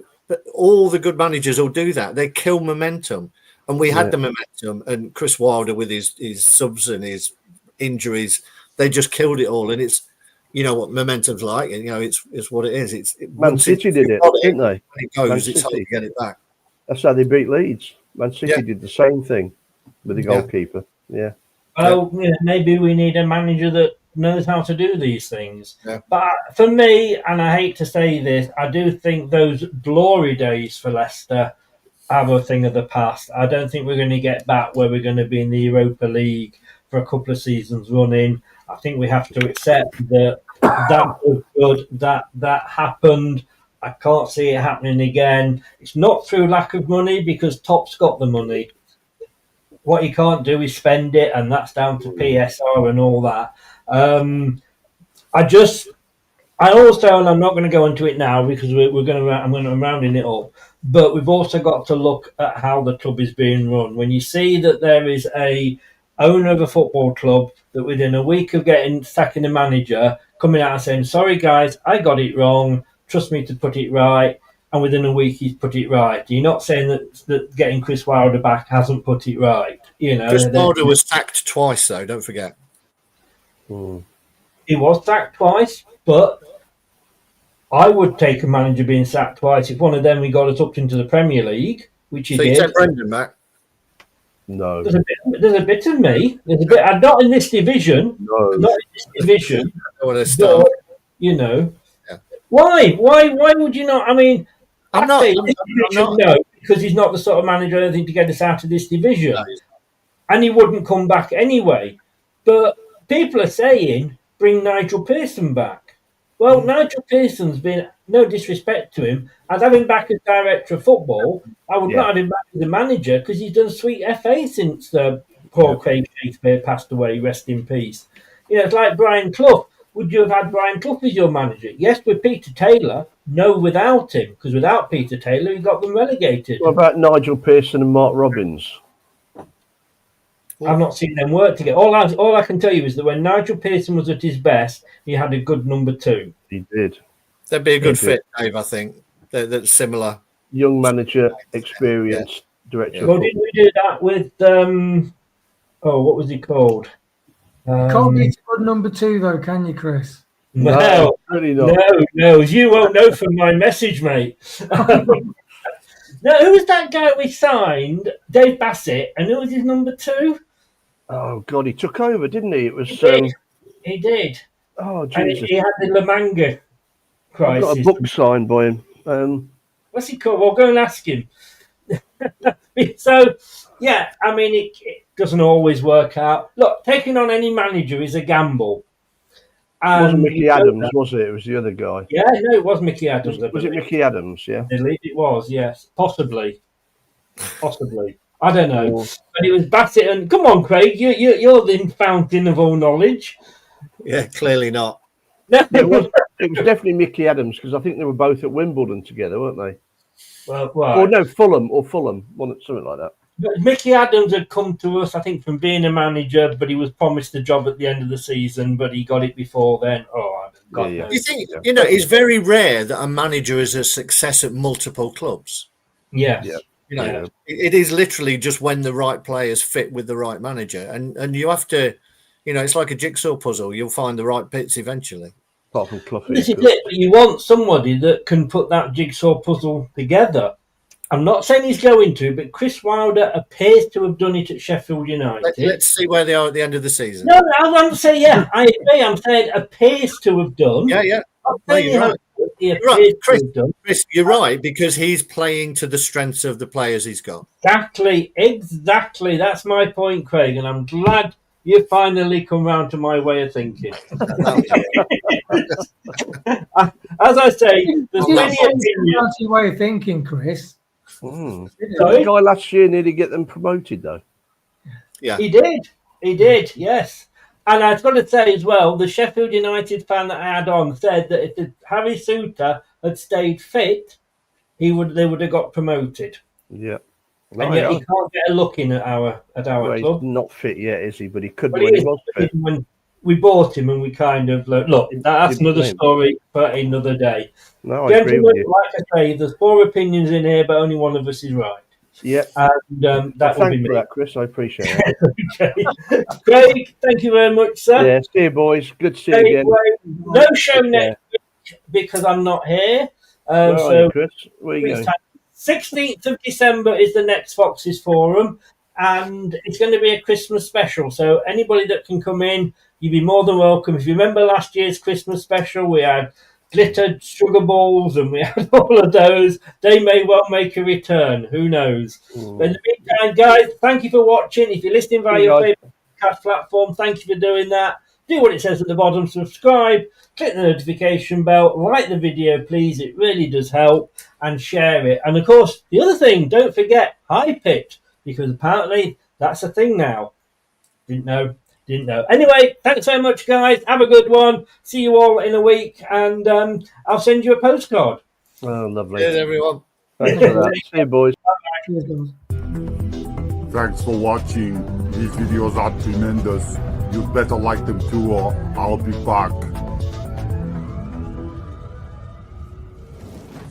all the good managers will do that. They kill momentum. And we had the momentum. And Chris Wilder, with his subs and his injuries, they just killed it all. And it's, you know, what momentum's like. And, you know, it's what it is. Man City did it, didn't they? When it goes, it's hard to get it back. That's how they beat Leeds. Man City did the same thing with the goalkeeper. Yeah. Well, maybe we need a manager that knows how to do these things. Yeah. But for me, and I hate to say this, I do think those glory days for Leicester are a thing of the past. I don't think we're going to get back where we're going to be in the Europa League for a couple of seasons running. I think we have to accept that was good, that happened. I can't see it happening again. It's not through lack of money because Top's got the money. What he can't do is spend it, and that's down to PSR and all that. And I'm not going to go into it now because I'm rounding it up. But we've also got to look at how the club is being run. When you see that there is a owner of a football club that within a week of sacking the manager, coming out and saying, sorry guys, I got it wrong, trust me to put it right, and within a week he's put it right. You're not saying that getting Chris Wilder back hasn't put it right. Chris Wilder was sacked twice, though, don't forget. He was sacked twice, but I would take a manager being sacked twice if one of them we got us up into the Premier League, which he So did. you take Brendan back? No. There's a bit of me. There's a bit. I'm not in this division. No. Not in this division. I want to start. But, Yeah. Why? Why would you not? I mean, I'm not. No, because he's not the sort of manager I think to get us out of this division, and he wouldn't come back anyway. But people are saying bring Nigel Pearson back. Well, Nigel Pearson's been, no disrespect to him, I'd have him back as director of football. I would not have him back as a manager because he's done sweet FA since poor Craig Shakespeare passed away, rest in peace. It's like Brian Clough. Would you have had Brian Clough as your manager? Yes, with Peter Taylor. No, without him, because without Peter Taylor, he got them relegated. What about Nigel Pearson and Mark Robbins? I've not seen them work together. All I can tell you is that when Nigel Pearson was at his best, he had a good number two. He did. That'd be a good fit, Dave, I think. That's similar. Young manager, experienced director. Well, didn't we do that with, what was he called? Can't be a good number two, though, can you, Chris? No, really not. No, you won't know from my message, mate. No, who was that guy we signed? Dave Bassett, and who was his number two? Oh God, he took over, didn't he? It was. He did. Oh Jesus! And he had the La Manga crisis. I've got a book signed by him. What's he called? We'll go and ask him. So, yeah, I mean, it doesn't always work out. Look, taking on any manager is a gamble. It wasn't Mickey Adams, was it? It was the other guy. Yeah, no, it was Mickey Adams. Was it Mickey Adams? Yeah, I believe it was. Yes, possibly. I don't know, but it was Bassett. And come on, Craig, you're the fountain of all knowledge. Yeah, clearly not. it was definitely Mickey Adams because I think they were both at Wimbledon together, weren't they? Well, right. Or no, Fulham, something like that. But Mickey Adams had come to us, I think, from being a manager, but he was promised a job at the end of the season, but he got it before then. You think, it's very rare that a manager is a success at multiple clubs. Yes. Yeah. It is literally just when the right players fit with the right manager. And you have to, it's like a jigsaw puzzle. You'll find the right bits eventually. Apart from Cloughy. This is it, but you want somebody that can put that jigsaw puzzle together. I'm not saying he's going to, but Chris Wilder appears to have done it at Sheffield United. Let's see where they are at the end of the season. No, I want to say, I agree. I'm saying appears to have done. Yeah. No, you're right. You're right. Chris, you're right, because he's playing to the strengths of the players he's got. Exactly. That's my point, Craig, and I'm glad you finally come round to my way of thinking. As I say, there's many opinions. Your way of thinking, Chris. The guy last year nearly get them promoted, though. Yeah, he did. Yes, and I've got to say as well, the Sheffield United fan that I had on said that if Harry Souttar had stayed fit, they would have got promoted. Yeah, and yet he can't get a look in at our club. He's not fit yet, is he? But he could when he was fit. When we bought him, and we kind of look. That's another story for another day. No, I Gentlemen, agree with you. like I say, there's 4 opinions in here, but only one of us is right. Yeah, and that will be me. Thanks for that, Chris. I appreciate it. Okay. Craig, thank you very much, sir. Yeah, see you, boys. Good to see you again. No show next week because I'm not here. Where are you, Chris? Where are you going? 16th of December is the next Foxes Forum, and it's going to be a Christmas special. So anybody that can come in, you'd be more than welcome. If you remember last year's Christmas special, we had glittered sugar balls and we had all of those. They may well make a return. Who knows? But in the meantime, guys, thank you for watching. If you're listening via your favourite podcast platform, thank you for doing that. Do what it says at the bottom, subscribe, click the notification bell, like the video, please. It really does help, and share it. And of course, the other thing, don't forget, hype it, because apparently that's a thing now. Didn't know. Anyway, thanks so much, guys. Have a good one. See you all in a week, and I'll send you a postcard. Oh, lovely. Cheers, everyone. Thanks for that. See you, boys. Cheers, guys. Thanks for watching. These videos are tremendous. You better like them too, or I'll be back.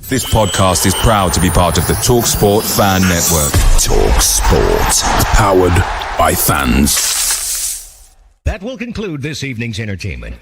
This podcast is proud to be part of the TalkSport Fan Network. TalkSport. Powered by fans. That will conclude this evening's entertainment.